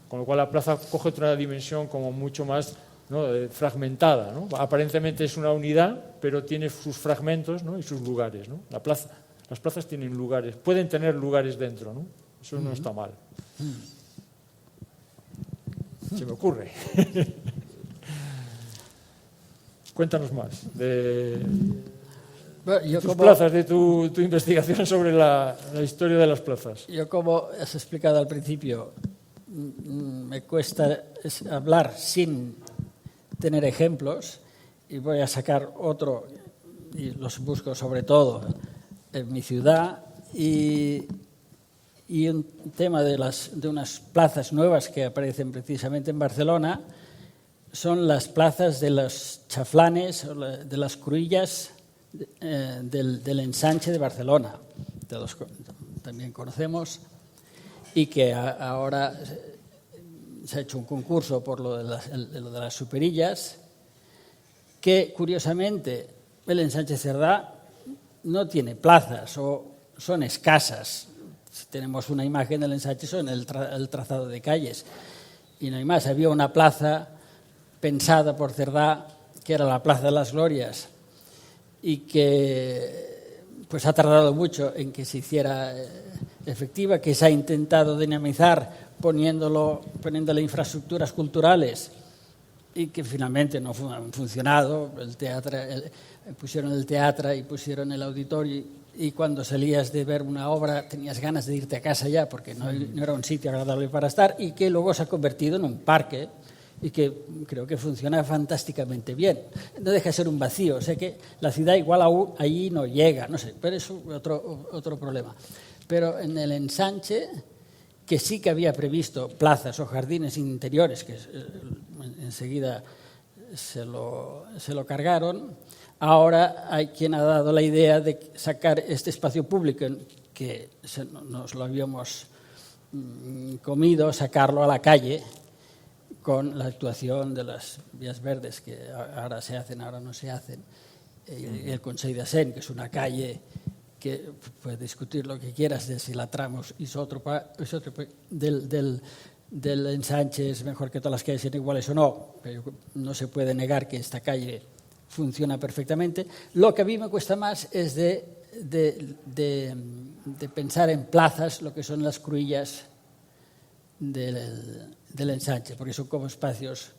Con lo cual la plaza coge otra dimensión como mucho más, ¿no? Fragmentada, ¿no? Aparentemente es una unidad, pero tiene sus fragmentos, ¿no? Y sus lugares, ¿no? Las plazas tienen lugares, pueden tener lugares dentro, ¿no? Eso no está mal. Se me ocurre. Cuéntanos más de tus plazas, de tu investigación sobre la historia de las plazas. Yo, como has explicado al principio, me cuesta hablar sin tener ejemplos, y voy a sacar otro, y los busco sobre todo en mi ciudad, y un tema de unas plazas nuevas que aparecen precisamente en Barcelona, son las plazas de los chaflanes, de las cruillas del ensanche de Barcelona. Todos también conocemos, y que ahora se ha hecho un concurso por lo de las superillas, que curiosamente el ensanche Cerdá no tiene plazas, o son escasas. tenemos una imagen del ensanche son el trazado de calles. Y no hay más. Había una plaza pensada por Cerdá, que era la Plaza de las Glorias, y que pues ha tardado mucho en que se hiciera efectiva, que se ha intentado dinamizar poniéndole infraestructuras culturales y que finalmente no han funcionado. Pusieron el teatro y pusieron el auditorio, y cuando salías de ver una obra tenías ganas de irte a casa ya porque no era un sitio agradable para estar, y que luego se ha convertido en un parque y que creo que funciona fantásticamente bien. No deja de ser un vacío, sé que la ciudad igual aún allí no llega, no sé, pero es otro problema. Pero en el ensanche, que sí que había previsto plazas o jardines interiores, que enseguida se lo cargaron, ahora hay quien ha dado la idea de sacar este espacio público, que nos lo habíamos comido, sacarlo a la calle, con la actuación de las vías verdes que ahora se hacen, ahora no se hacen, y el Consell de Cent, que es una calle que puedes discutir lo que quieras de si la tramos del ensanche es mejor que todas las calles sean iguales o no, pero no se puede negar que esta calle funciona perfectamente. Lo que a mí me cuesta más es de pensar en plazas, lo que son las cruillas del ensanche, porque son como espacios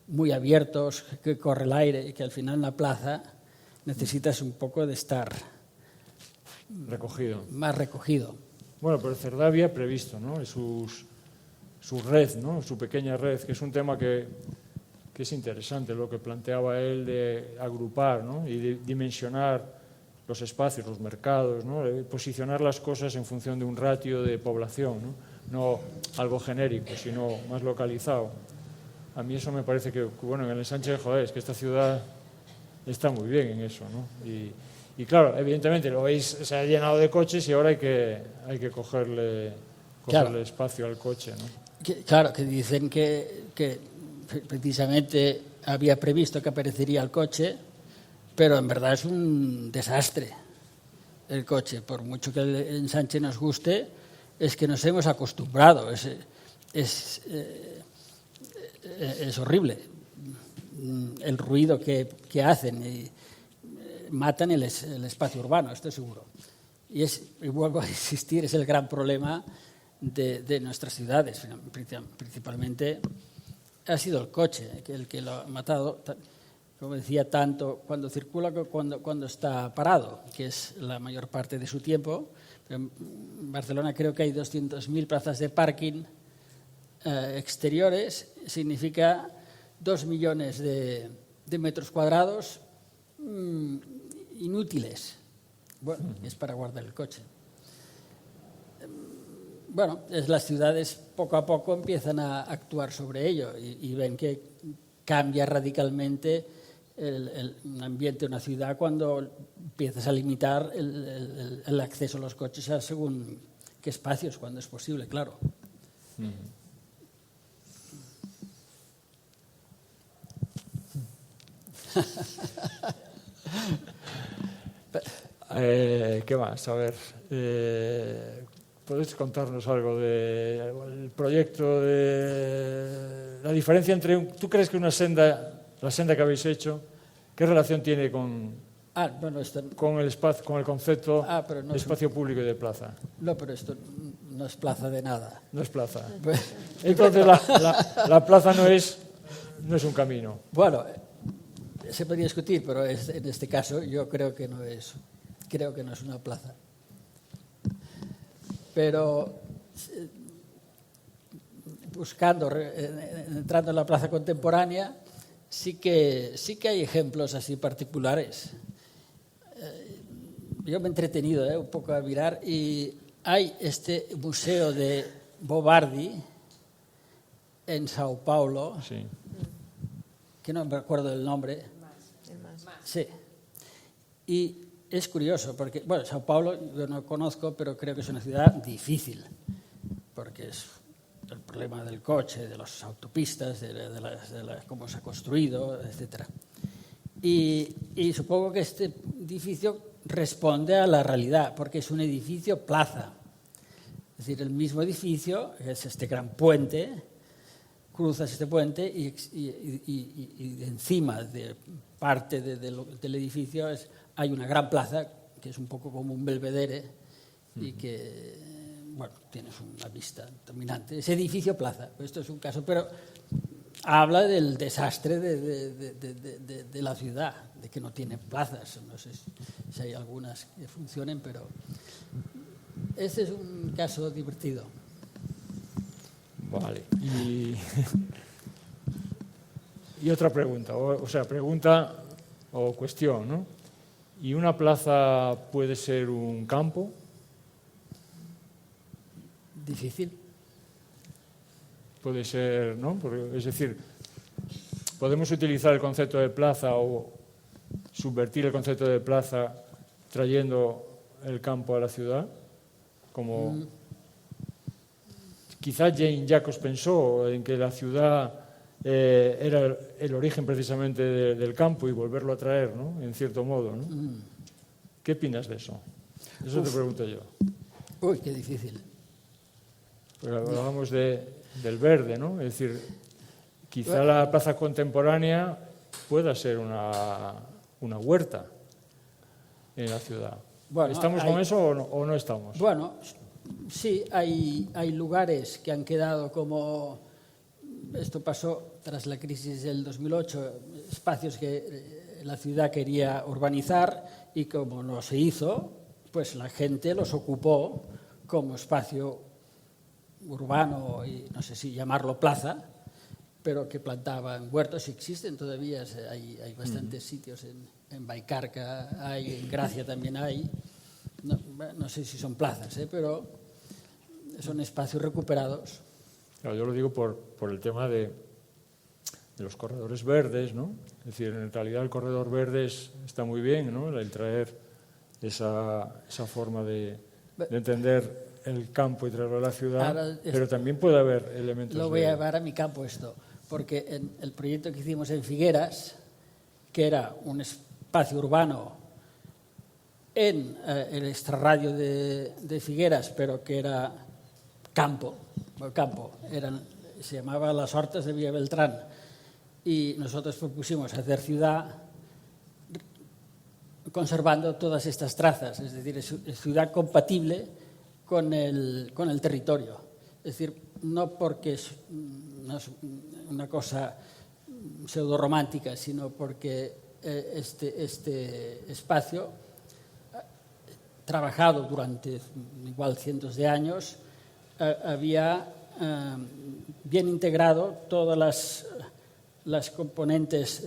muy abiertos, que corre el aire, y que al final en la plaza necesitas un poco de estar más recogido. Bueno, pero Cerdá había previsto, ¿no?, su red, ¿no?, su pequeña red, que es un tema que es interesante, lo que planteaba él de agrupar, ¿no?, y de dimensionar los espacios, los mercados, ¿no?, de posicionar las cosas en función de un ratio de población, no algo genérico, sino más localizado. A mí eso me parece que, bueno, en el ensanche, joder, es que esta ciudad está muy bien en eso, ¿no? Y claro, evidentemente lo veis, se ha llenado de coches y ahora hay que cogerle espacio al coche, ¿no? Claro, que dicen que precisamente había previsto que aparecería el coche, pero en verdad es un desastre el coche. Por mucho que el ensanche nos guste, es que nos hemos acostumbrado. Es horrible el ruido que hacen, y matan el espacio urbano, estoy seguro. Y vuelvo a insistir, es el gran problema de nuestras ciudades. Principalmente ha sido el coche el que lo ha matado, como decía, tanto cuando circula como cuando está parado, que es la mayor parte de su tiempo. En Barcelona creo que hay 200.000 plazas de parking exteriores, significa 2 millones de metros cuadrados inútiles. Bueno, es para guardar el coche. Bueno, las ciudades poco a poco empiezan a actuar sobre ello y ven que cambia radicalmente el ambiente de una ciudad cuando empiezas a limitar el acceso a los coches a según qué espacios, cuando es posible, claro. ¿Qué más? A ver, ¿podéis contarnos algo del proyecto, de la diferencia entre... ¿Tú crees que la senda que habéis hecho, qué relación tiene con el espacio, con el concepto de espacio público y de plaza? No, pero esto no es plaza de nada. No es plaza. Entonces la plaza no es un camino. Bueno, se podría discutir, pero en este caso yo creo que no es una plaza. Pero entrando en la plaza contemporánea, sí que hay ejemplos así particulares. Yo me he entretenido un poco a mirar, y hay este museo de Bobardi en Sao Paulo, sí, que no me acuerdo del nombre. Sí. Y es curioso porque, bueno, Sao Paulo yo no conozco, pero creo que es una ciudad difícil, porque es el problema del coche, de las autopistas, de cómo se ha construido, etc. Y supongo que este edificio responde a la realidad, porque es un edificio plaza. Es decir, el mismo edificio, es este gran puente, cruzas este puente y encima de parte del edificio hay una gran plaza que es un poco como un belvedere y que, bueno, tienes una vista dominante. Ese edificio plaza, esto es un caso, pero habla del desastre de la ciudad, de que no tiene plazas. No sé si hay algunas que funcionen, pero este es un caso divertido. Vale. Y otra pregunta, o sea, pregunta o cuestión, ¿no? ¿Y una plaza puede ser un campo? Difícil. Puede ser, ¿no? Es decir, podemos utilizar el concepto de plaza o subvertir el concepto de plaza trayendo el campo a la ciudad, como quizás Jane Jacobs pensó en que la ciudad era el origen precisamente del campo y volverlo a traer, ¿no? En cierto modo, ¿no? ¿Qué opinas de eso? Eso te pregunto yo. Uy, qué difícil. Pues hablábamos del verde, ¿no? Es decir, quizá la plaza contemporánea pueda ser una huerta en la ciudad. Bueno, ¿estamos con eso o no estamos? Bueno, sí, hay lugares que han quedado como... Esto pasó tras la crisis del 2008, espacios que la ciudad quería urbanizar y como no se hizo, pues la gente los ocupó como espacio urbano y no sé si llamarlo plaza, pero que plantaban huertos y existen todavía, hay bastantes sitios en Baicarca, hay, en Gracia también hay, no sé si son plazas, pero son espacios recuperados. Claro, yo lo digo por el tema de los corredores verdes, ¿no? Es decir, en realidad el corredor verde está muy bien, ¿no? El traer esa forma de entender el campo y traerlo a la ciudad, ahora, pero también puede haber elementos. Lo voy a llevar a mi campo esto, porque en el proyecto que hicimos en Figueras, que era un espacio urbano en el extrarradio de Figueras, pero que era campo, se llamaba Las Hortas de Villa Beltrán, y nosotros propusimos hacer ciudad conservando todas estas trazas, es decir, es ciudad compatible con el territorio. Es decir, no porque es una cosa pseudorromántica, sino porque este espacio, trabajado durante igual cientos de años, había bien integrado todas las componentes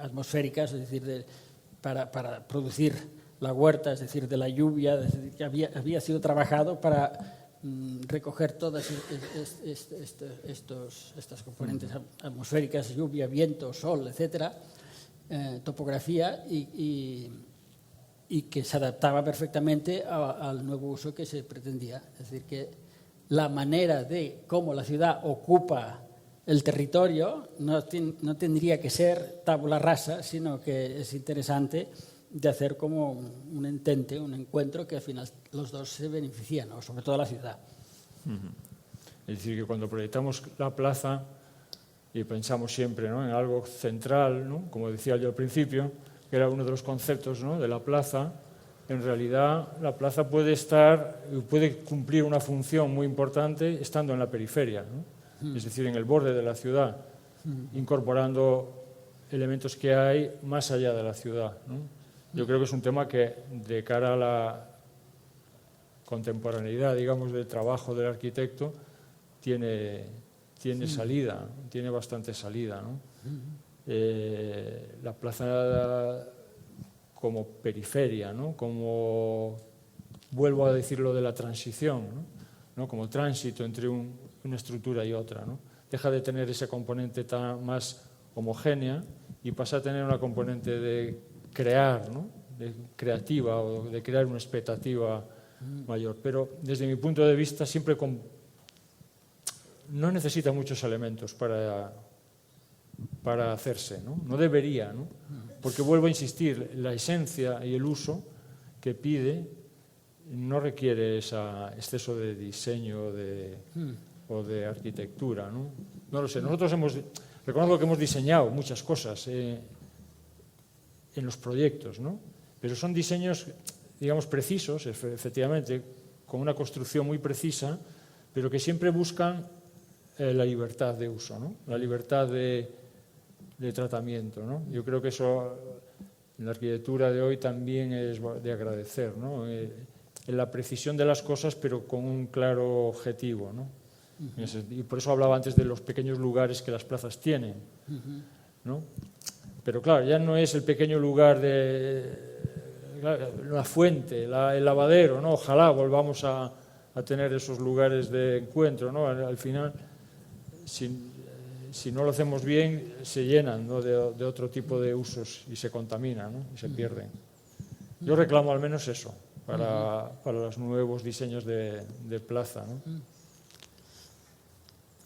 atmosféricas, es decir, para producir la huerta, es decir, de la lluvia, es decir, que había sido trabajado para recoger todas estas componentes atmosféricas, lluvia, viento, sol, etcétera, topografía, y que se adaptaba perfectamente al nuevo uso que se pretendía. Es decir, que la manera de cómo la ciudad ocupa el territorio no tendría que ser tabula rasa, sino que es interesante de hacer como un entente, un encuentro que al final los dos se benefician, ¿no? Sobre todo la ciudad. Es decir, que cuando proyectamos la plaza y pensamos siempre, ¿no?, en algo central, ¿no?, como decía yo al principio, que era uno de los conceptos, ¿no?, de la plaza, en realidad la plaza puede cumplir una función muy importante estando en la periferia, ¿no? Es decir, en el borde de la ciudad, incorporando elementos que hay más allá de la ciudad, ¿no? Yo creo que es un tema que, de cara a la contemporaneidad, digamos, del trabajo del arquitecto, tiene salida, tiene bastante salida, ¿no? La plaza como periferia, ¿no?, como, vuelvo a decir lo de la transición, ¿no?, como tránsito entre una estructura y otra, ¿no? Deja de tener ese componente tan más homogénea y pasa a tener una componente de crear, ¿no?, de creativa, o de crear una expectativa mayor. Pero desde mi punto de vista siempre no necesita muchos elementos para hacerse, ¿no? No debería, ¿no? Porque vuelvo a insistir, la esencia y el uso que pide no requiere ese exceso de diseño o de arquitectura, ¿no? No lo sé, nosotros reconozco que hemos diseñado muchas cosas en los proyectos, ¿no? Pero son diseños, digamos, precisos, efectivamente, con una construcción muy precisa, pero que siempre buscan la libertad de uso, ¿no? La libertad de tratamiento, ¿no? Yo creo que eso en la arquitectura de hoy también es de agradecer, ¿no? En la precisión de las cosas, pero con un claro objetivo, ¿no? Y por eso hablaba antes de los pequeños lugares que las plazas tienen, ¿no? Pero claro, ya no es el pequeño lugar de la fuente, el lavadero, ¿no? Ojalá volvamos a tener esos lugares de encuentro, ¿no? Al final, si no lo hacemos bien, se llenan, ¿no? de otro tipo de usos y se contaminan, ¿no? Y se pierden. Yo reclamo al menos eso para los nuevos diseños de plaza, ¿no?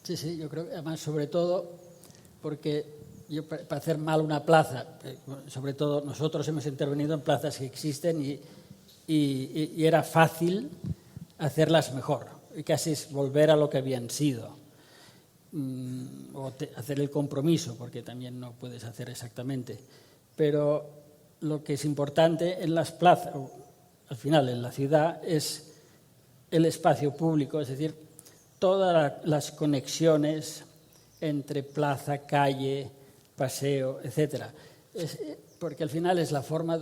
Sí, sí, yo creo que además, sobre todo, porque yo para hacer mal una plaza, sobre todo nosotros hemos intervenido en plazas que existen y era fácil hacerlas mejor, y casi es volver a lo que habían sido, o hacer el compromiso, porque también no puedes hacer exactamente. Pero lo que es importante en las plazas, al final en la ciudad, es el espacio público, es decir, todas las conexiones entre plaza, calle, paseo, etcétera. Porque al final es la forma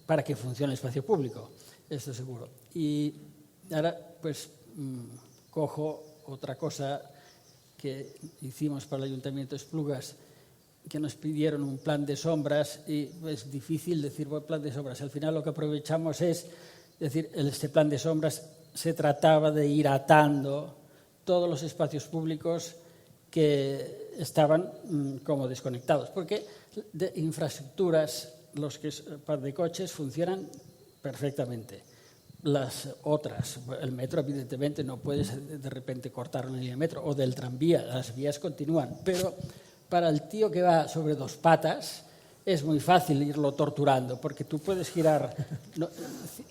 para que funcione el espacio público, esto seguro. Y ahora pues cojo otra cosa que hicimos para el Ayuntamiento de Esplugas, que nos pidieron un plan de sombras, y es difícil decir plan de sombras. Al final lo que aprovechamos es decir, este plan de sombras se trataba de ir atando todos los espacios públicos que estaban como desconectados, porque de infraestructuras, los que par de coches funcionan perfectamente. Las otras, el metro evidentemente no puedes de repente cortar una línea de metro, o del tranvía, las vías continúan, pero para el tío que va sobre dos patas es muy fácil irlo torturando, porque tú puedes girar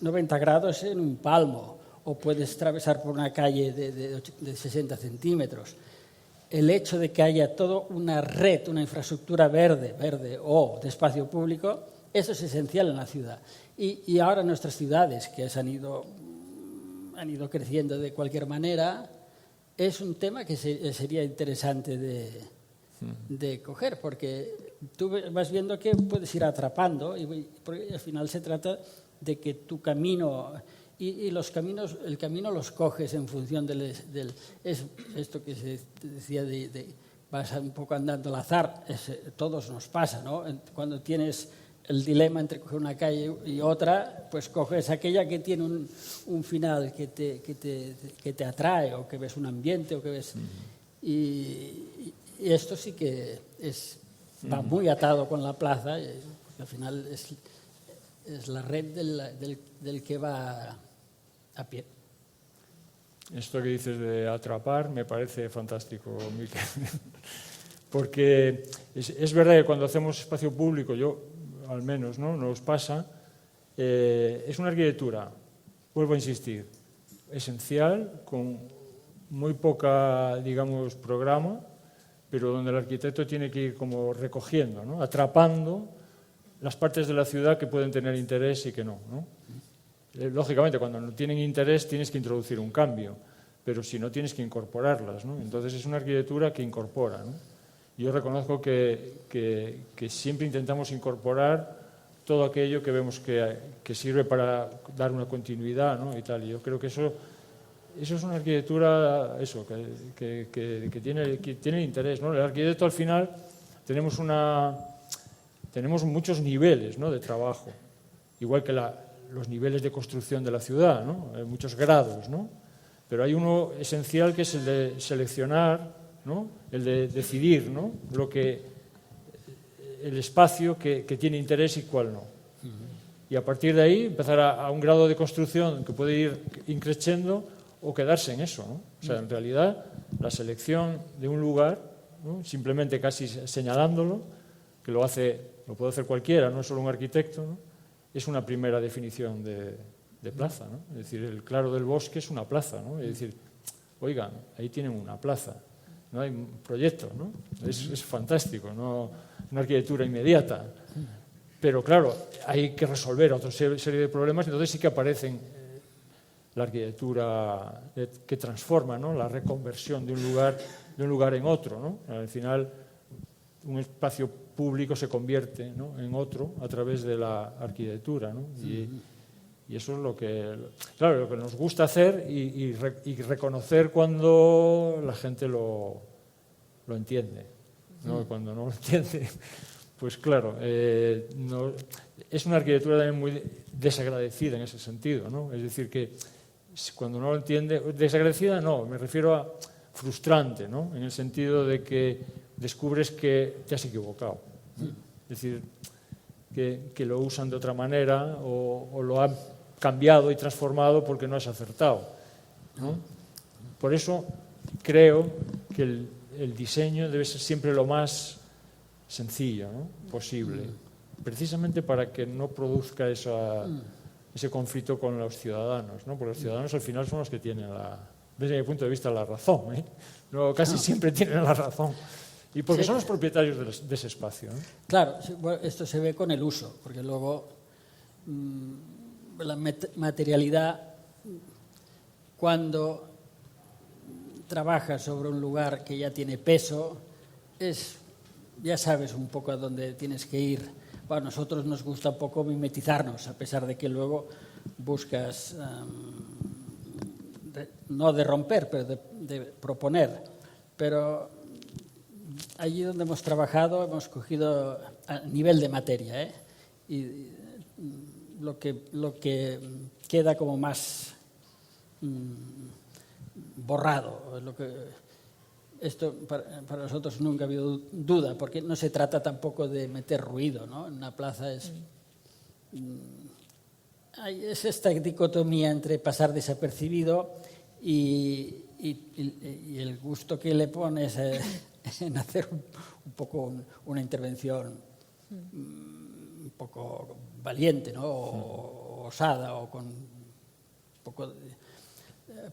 90 grados en un palmo, o puedes atravesar por una calle de 60 centímetros. El hecho de que haya toda una red, una infraestructura verde o de espacio público, eso es esencial en la ciudad. Y ahora nuestras ciudades, que han ido creciendo de cualquier manera, es un tema que sería interesante de coger, porque tú vas viendo que puedes ir atrapando, porque al final se trata de que tu camino... Y los caminos, el camino los coges en función es esto que se decía vas un poco andando al azar, todos nos pasa, ¿no? Cuando tienes el dilema entre coger una calle y otra, pues coges aquella que tiene un final que te atrae, o que ves un ambiente, o que ves... Y esto sí que va muy atado con la plaza, porque al final es la red del que va a pie. Esto que dices de atrapar me parece fantástico, Miquel. Porque es verdad que cuando hacemos espacio público, yo al menos, ¿no? Nos pasa, es una arquitectura, vuelvo a insistir, esencial, con muy poca, digamos, programa, pero donde el arquitecto tiene que ir como recogiendo, ¿no? Atrapando las partes de la ciudad que pueden tener interés y que no, ¿no? Lógicamente, cuando no tienen interés tienes que introducir un cambio, pero si no tienes que incorporarlas, ¿no? Entonces es una arquitectura que incorpora, ¿no? Yo reconozco que siempre intentamos incorporar todo aquello que vemos que sirve para dar una continuidad, ¿no? Y tal. Y yo creo que eso es una arquitectura que tiene interés, ¿no? El arquitecto al final tenemos muchos niveles, ¿no? De trabajo, igual que los niveles de construcción de la ciudad, ¿no? Hay muchos grados, ¿no? Pero hay uno esencial que es el de seleccionar, ¿no? El de decidir, ¿no? El espacio que tiene interés y cuál no. Y a partir de ahí empezar a un grado de construcción que puede ir increciendo o quedarse en eso, ¿no? O sea, en realidad la selección de un lugar, ¿no? Simplemente casi señalándolo, que lo puede hacer cualquiera, no es solo un arquitecto, ¿no? Es una primera definición de de plaza, ¿no? Es decir, el Claro del Bosque es una plaza, ¿no? Es decir, oigan, ahí tienen una plaza, no hay un proyecto, ¿no? Es fantástico, no una arquitectura inmediata. Pero claro, hay que resolver otra serie de problemas, entonces sí que aparecen la arquitectura que transforma, ¿no? La reconversión de un lugar en otro, ¿no? Al final, un espacio público se convierte, ¿no? en otro a través de la arquitectura, ¿no? Y eso es lo que nos gusta hacer y reconocer cuando la gente lo entiende, ¿no? Cuando no lo entiende, pues claro, es una arquitectura también muy desagradecida en ese sentido, ¿no? Es decir, que cuando no lo entiende, desagradecida no, me refiero a frustrante, ¿no? En el sentido de que descubres que te has equivocado. Es decir, que lo usan de otra manera o lo han cambiado y transformado porque no has acertado, ¿no? Por eso creo que el diseño debe ser siempre lo más sencillo, ¿no? posible, precisamente para que no produzca ese conflicto con los ciudadanos, ¿no? Porque los ciudadanos al final son los que tienen, desde mi punto de vista, la razón, ¿eh? No, casi siempre tienen la razón. Y porque son los propietarios de ese espacio, ¿no? Claro, bueno, esto se ve con el uso, porque luego la materialidad, cuando trabajas sobre un lugar que ya tiene peso, ya sabes un poco a dónde tienes que ir. Bueno, a nosotros nos gusta un poco mimetizarnos, a pesar de que luego buscas, no de romper, pero de proponer. Pero allí donde hemos trabajado hemos cogido a nivel de materia, ¿eh? Y lo que queda como más borrado. Esto para nosotros nunca ha habido duda, porque no se trata tampoco de meter ruido, ¿no? En una plaza es esta dicotomía entre pasar desapercibido y el gusto que le pones en hacer un poco una intervención un poco valiente, ¿no? O osada, o con un poco de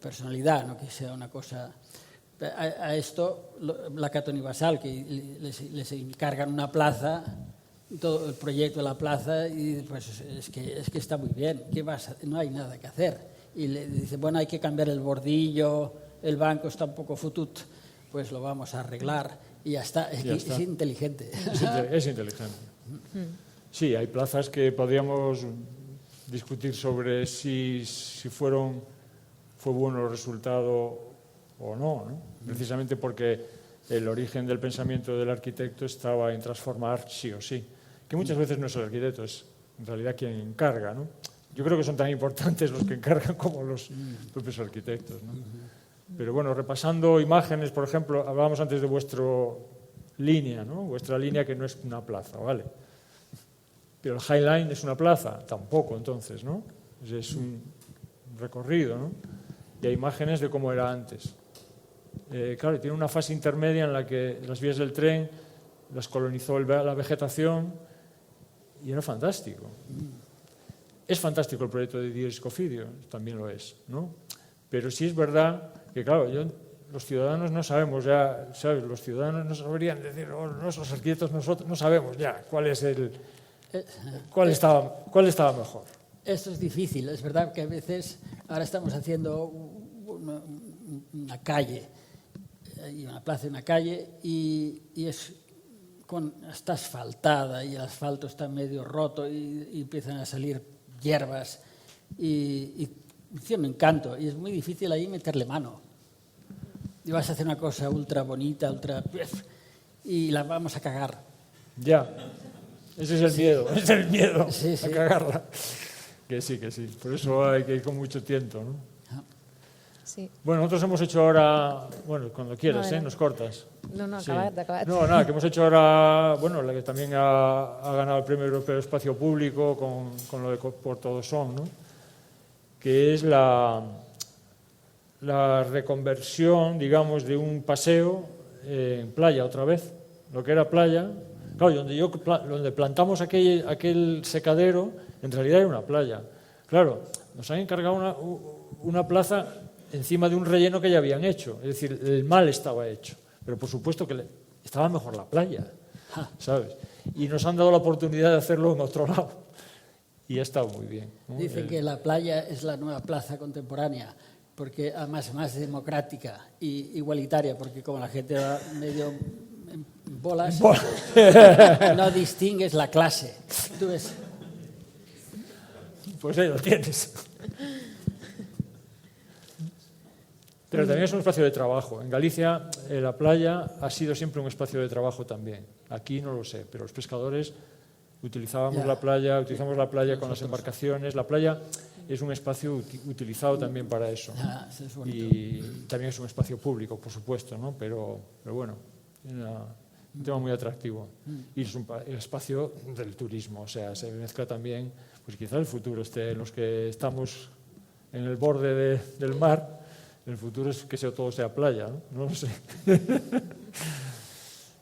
personalidad, no que sea una cosa. A esto, la Catoni Basal, que les encargan una plaza, todo el proyecto de la plaza, y pues es que está muy bien, no hay nada que hacer. Y le dice, bueno, hay que cambiar el bordillo, el banco está un poco futut, pues lo vamos a arreglar y ya está. Es inteligente. Es inteligente. Sí, hay plazas que podríamos discutir sobre si fue bueno el resultado o no, ¿no? Precisamente porque el origen del pensamiento del arquitecto estaba en transformar sí o sí, que muchas veces no es el arquitecto, es en realidad quien encarga, ¿no? Yo creo que son tan importantes los que encargan como los propios arquitectos, ¿no? Pero bueno, repasando imágenes, por ejemplo, hablábamos antes de vuestra línea, ¿no? Vuestra línea, que no es una plaza, ¿vale? Pero el High Line es una plaza, tampoco, entonces, ¿no? Es un recorrido, ¿no? Y hay imágenes de cómo era antes. Claro, tiene una fase intermedia en la que las vías del tren las colonizó la vegetación y era fantástico. Es fantástico el proyecto de Dier Scofidio, también lo es, ¿no? Pero sí es verdad que, claro, los ciudadanos no sabemos ya, ¿sabes? Los ciudadanos no sabrían decir, los arquitectos nosotros no sabemos ya cuál estaba mejor. Esto es difícil, es verdad que a veces ahora estamos haciendo una calle, una plaza y una calle, y está asfaltada y el asfalto está medio roto y empiezan a salir hierbas y me encanto, y es muy difícil ahí meterle mano. Y vas a hacer una cosa ultra bonita, y la vamos a cagar. Ya, ese es el miedo, ese es el miedo, sí. A cagarla. Que sí. Por eso hay que ir con mucho tiento, ¿no? Sí. Bueno, nosotros hemos hecho ahora, bueno, cuando quieras, No, nos cortas. No, Sí. acabad. No, nada, que hemos hecho ahora, bueno, la que también ha ganado el Premio Europeo de Espacio Público con lo de Por Todos Son, ¿no? Que es la reconversión, digamos, de un paseo en playa otra vez, lo que era playa. Claro, donde plantamos aquel secadero, en realidad era una playa. Claro, nos han encargado una plaza encima de un relleno que ya habían hecho. Es decir, el mal estaba hecho. Pero por supuesto que estaba mejor la playa, ¿sabes? Y nos han dado la oportunidad de hacerlo en otro lado. Y ha estado muy bien, ¿no? Dicen que la playa es la nueva plaza contemporánea, porque además es más democrática y igualitaria, porque como la gente va medio en bolas, no distingues la clase. ¿Tú ves? Pues ahí lo tienes. Pero también es un espacio de trabajo. En Galicia la playa ha sido siempre un espacio de trabajo también. Aquí no lo sé, pero los pescadores utilizamos la playa con las embarcaciones. La playa es un espacio utilizado también para eso. Y también es un espacio público, por supuesto, ¿no? Pero bueno, es un tema muy atractivo. Y es el espacio del turismo, o sea, se mezcla también, pues quizá el futuro esté en los que estamos en el borde del mar. El futuro es que todo sea playa, ¿no? No lo sé.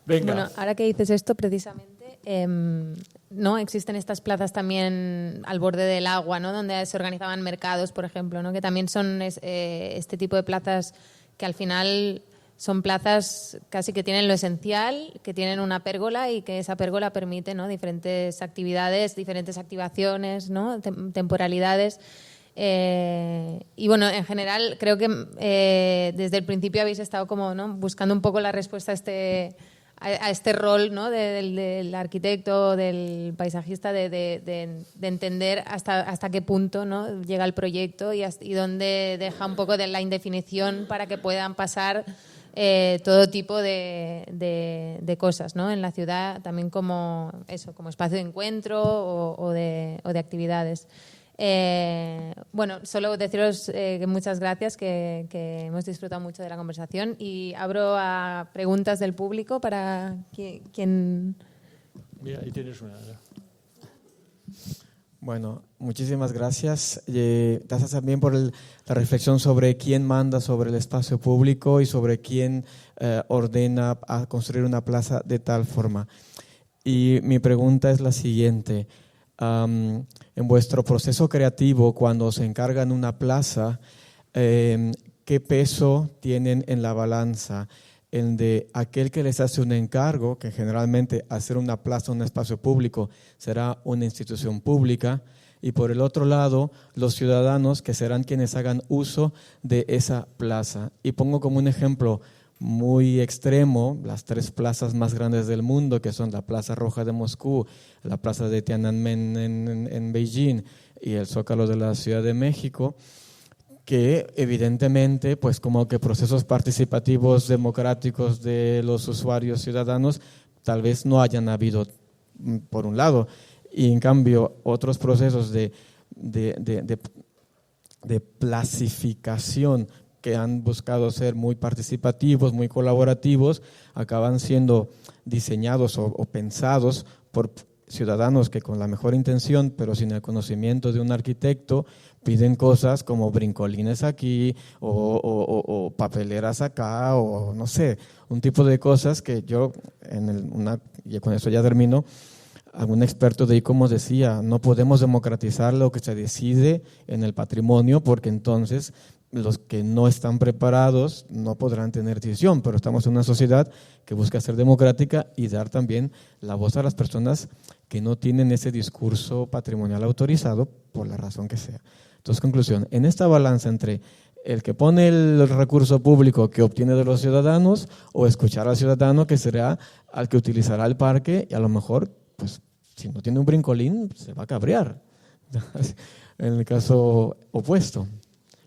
Venga. Bueno, ahora que dices esto, precisamente, ¿no? Existen estas plazas también al borde del agua, ¿no? Donde se organizaban mercados, por ejemplo, ¿no? Que también son este tipo de plazas que al final son plazas casi que tienen lo esencial, que tienen una pérgola y que esa pérgola permite, ¿no? Diferentes actividades, diferentes activaciones, ¿no? Temporalidades. Y bueno, en general creo que desde el principio habéis estado como, ¿no? Buscando un poco la respuesta a este rol, ¿no? del arquitecto, del paisajista, de entender hasta qué punto, ¿no? Llega el proyecto y dónde deja un poco de la indefinición para que puedan pasar todo tipo de cosas, ¿no? En la ciudad, también como espacio de encuentro o de actividades. Bueno, solo deciros que muchas gracias, que hemos disfrutado mucho de la conversación y abro a preguntas del público para quien... Mira, ahí tienes una. Bueno, muchísimas gracias. Gracias también por la reflexión sobre quién manda sobre el espacio público y sobre quién ordena a construir una plaza de tal forma. Y mi pregunta es la siguiente. En vuestro proceso creativo, cuando se encargan una plaza, ¿qué peso tienen en la balanza? El de aquel que les hace un encargo, que generalmente hacer una plaza, un espacio público, será una institución pública, y por el otro lado, los ciudadanos que serán quienes hagan uso de esa plaza. Y pongo como un ejemplo muy extremo las 3 plazas más grandes del mundo, que son la Plaza Roja de Moscú, la Plaza de Tiananmen en Beijing y el Zócalo de la Ciudad de México, que evidentemente, pues como que procesos participativos democráticos de los usuarios ciudadanos tal vez no hayan habido, por un lado, y en cambio otros procesos de placificación que han buscado ser muy participativos, muy colaborativos, acaban siendo diseñados o pensados por ciudadanos que con la mejor intención, pero sin el conocimiento de un arquitecto, piden cosas como brincolines aquí o papeleras acá o no sé, un tipo de cosas que yo, y con eso ya termino, algún experto de ICOMOS decía, no podemos democratizar lo que se decide en el patrimonio porque entonces los que no están preparados no podrán tener decisión, pero estamos en una sociedad que busca ser democrática y dar también la voz a las personas que no tienen ese discurso patrimonial autorizado por la razón que sea. Entonces, conclusión, en esta balanza entre el que pone el recurso público que obtiene de los ciudadanos o escuchar al ciudadano que será al que utilizará el parque y a lo mejor, pues, si no tiene un brincolín, se va a cabrear. En el caso opuesto.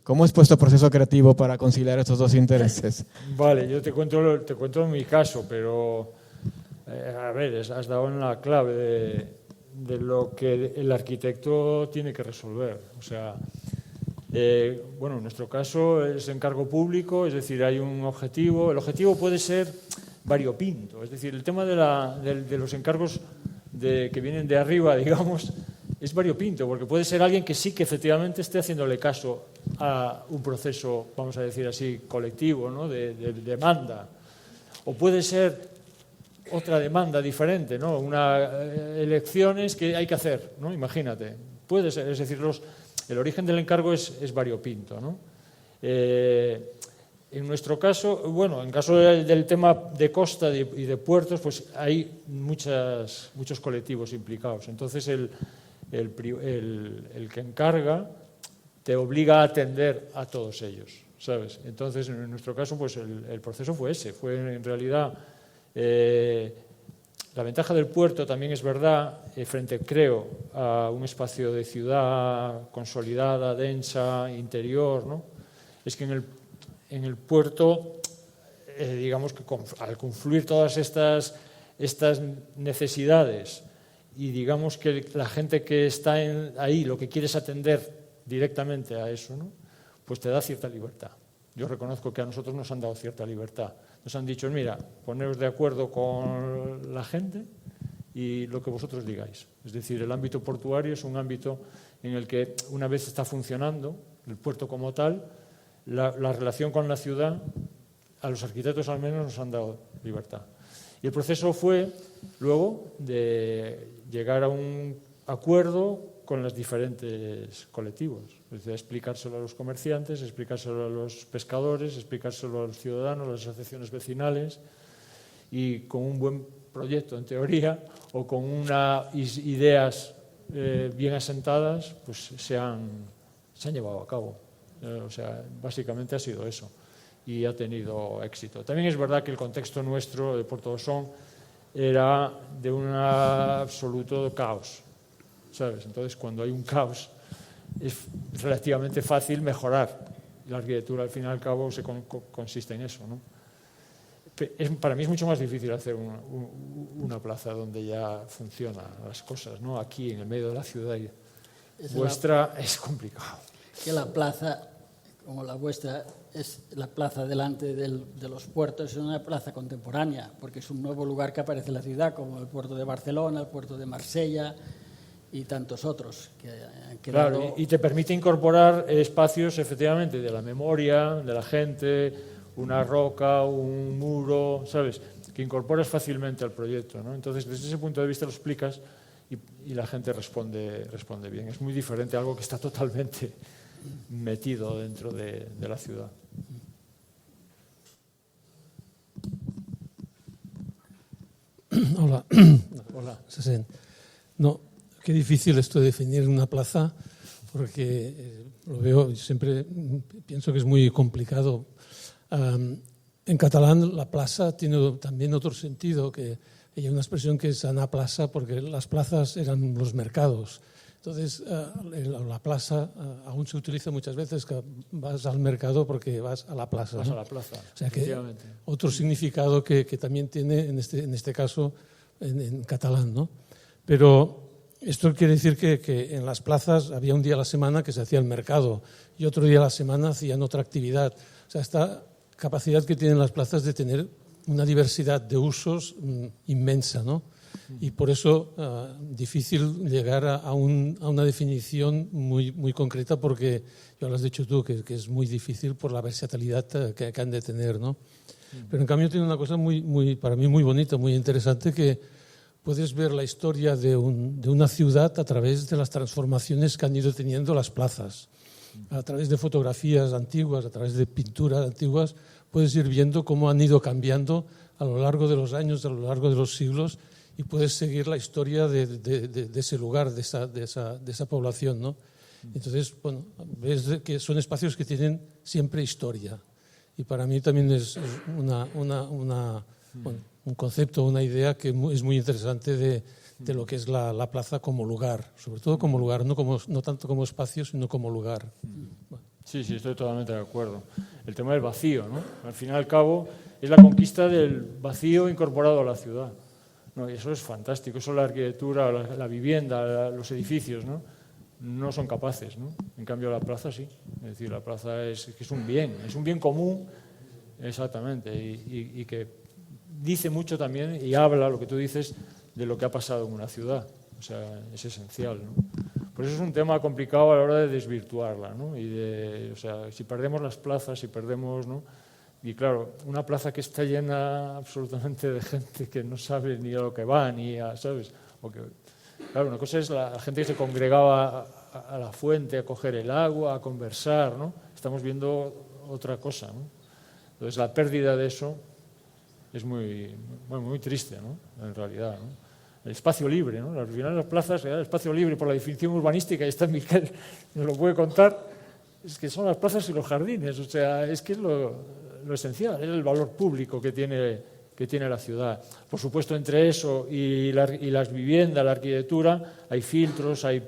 ¿Cómo es vuestro proceso creativo para conciliar estos dos intereses? Vale, yo te cuento mi caso, pero a ver, has dado en la clave de lo que el arquitecto tiene que resolver. O sea, bueno, en nuestro caso es encargo público, es decir, hay un objetivo. El objetivo puede ser variopinto, es decir, el tema de los encargos que vienen de arriba, digamos, es variopinto, porque puede ser alguien que sí que efectivamente esté haciéndole caso a un proceso, vamos a decir así, colectivo, ¿no? de demanda. O puede ser otra demanda diferente, ¿no? Elecciones que hay que hacer, ¿no? Imagínate. Puede ser, es decir, el origen del encargo es variopinto, ¿no? En nuestro caso, bueno, en caso del tema de costa y de puertos, pues hay muchos colectivos implicados. Entonces, el que encarga te obliga a atender a todos ellos, ¿sabes? Entonces, en nuestro caso, pues el proceso fue ese. Fue en realidad la ventaja del puerto, también es verdad, frente, creo, a un espacio de ciudad consolidada, densa, interior, ¿no? Es que en el puerto, digamos que al confluir todas estas necesidades y digamos que la gente que está ahí lo que quiere es atender directamente a eso, ¿no? Pues te da cierta libertad. Yo reconozco que a nosotros nos han dado cierta libertad. Nos han dicho, mira, poneros de acuerdo con la gente y lo que vosotros digáis. Es decir, el ámbito portuario es un ámbito en el que una vez está funcionando, el puerto como tal, la relación con la ciudad, a los arquitectos al menos nos han dado libertad. Y el proceso fue luego de llegar a un acuerdo con los diferentes colectivos, es decir, explicárselo a los comerciantes, explicárselo a los pescadores, explicárselo a los ciudadanos, a las asociaciones vecinales, y con un buen proyecto en teoría o con unas ideas bien asentadas, pues se han llevado a cabo. O sea, básicamente ha sido eso y ha tenido éxito. También es verdad que el contexto nuestro de Puerto Ossón era de un absoluto caos, ¿sabes? Entonces, cuando hay un caos, es relativamente fácil mejorar. La arquitectura, al fin y al cabo, consiste en eso, ¿no? Para mí es mucho más difícil hacer una plaza donde ya funcionan las cosas, ¿no? Aquí, en el medio de la ciudad, vuestra es complicado. Que la plaza, como la vuestra, es la plaza delante de los puertos, es una plaza contemporánea, porque es un nuevo lugar que aparece en la ciudad, como el puerto de Barcelona, el puerto de Marsella y tantos otros que han quedado... Claro, y te permite incorporar espacios, efectivamente, de la memoria, de la gente, una roca, un muro, ¿sabes?, que incorporas fácilmente al proyecto, ¿no? Entonces, desde ese punto de vista lo explicas y la gente responde bien. Es muy diferente a algo que está totalmente metido dentro de la ciudad. Hola. Hola. No, qué difícil esto de definir una plaza, porque lo veo, siempre pienso que es muy complicado. En catalán la plaza tiene también otro sentido, que hay una expresión que es anar plaça, porque las plazas eran los mercados. Entonces, la plaza aún se utiliza muchas veces, que vas al mercado porque vas a la plaza. Vas, ¿no?, a la plaza, o sea que otro significado que también tiene en este caso en catalán, ¿no? Pero esto quiere decir que en las plazas había un día a la semana que se hacía el mercado y otro día a la semana hacían otra actividad. O sea, esta capacidad que tienen las plazas de tener una diversidad de usos inmensa, ¿no? Y por eso difícil llegar a una definición muy concreta, porque ya lo has dicho tú, que es muy difícil por la versatilidad que han de tener, ¿no? Pero en cambio tiene una cosa para mí muy bonita, muy interesante, que puedes ver la historia de una ciudad a través de las transformaciones que han ido teniendo las plazas. A través de fotografías antiguas, a través de pinturas antiguas, puedes ir viendo cómo han ido cambiando a lo largo de los años, a lo largo de los siglos, y puedes seguir la historia de ese lugar, de esa población, ¿no? Entonces, bueno, ves que son espacios que tienen siempre historia. Y para mí también es un concepto, una idea que es muy interesante de lo que es la plaza como lugar, sobre todo como lugar, no tanto como espacio, sino como lugar. Bueno. Sí, estoy totalmente de acuerdo. El tema del vacío, ¿no? Al fin y al cabo es la conquista del vacío incorporado a la ciudad, ¿no? Y eso es fantástico. Eso la arquitectura, la vivienda, los edificios, no son capaces, ¿no? En cambio la plaza sí. Es decir, la plaza es un bien común, exactamente, y que dice mucho también y habla, lo que tú dices, de lo que ha pasado en una ciudad. O sea, es esencial, ¿no? Por eso es un tema complicado a la hora de desvirtuarla, ¿no? O sea, si perdemos las plazas, si perdemos, ¿no? Y claro, una plaza que está llena absolutamente de gente que no sabe ni a lo que va, ¿sabes? Claro, una cosa es la gente que se congregaba a la fuente a coger el agua, a conversar, ¿no? Estamos viendo otra cosa, ¿no? Entonces la pérdida de eso es muy triste, ¿no? En realidad, ¿no? El espacio libre, ¿no? Al final las plazas, el espacio libre por la definición urbanística, y está Miquel, nos lo puede contar, es que son las plazas y los jardines, o sea, es que es lo esencial, es el valor público que tiene la ciudad. Por supuesto, entre eso y las viviendas, la arquitectura, hay filtros, hay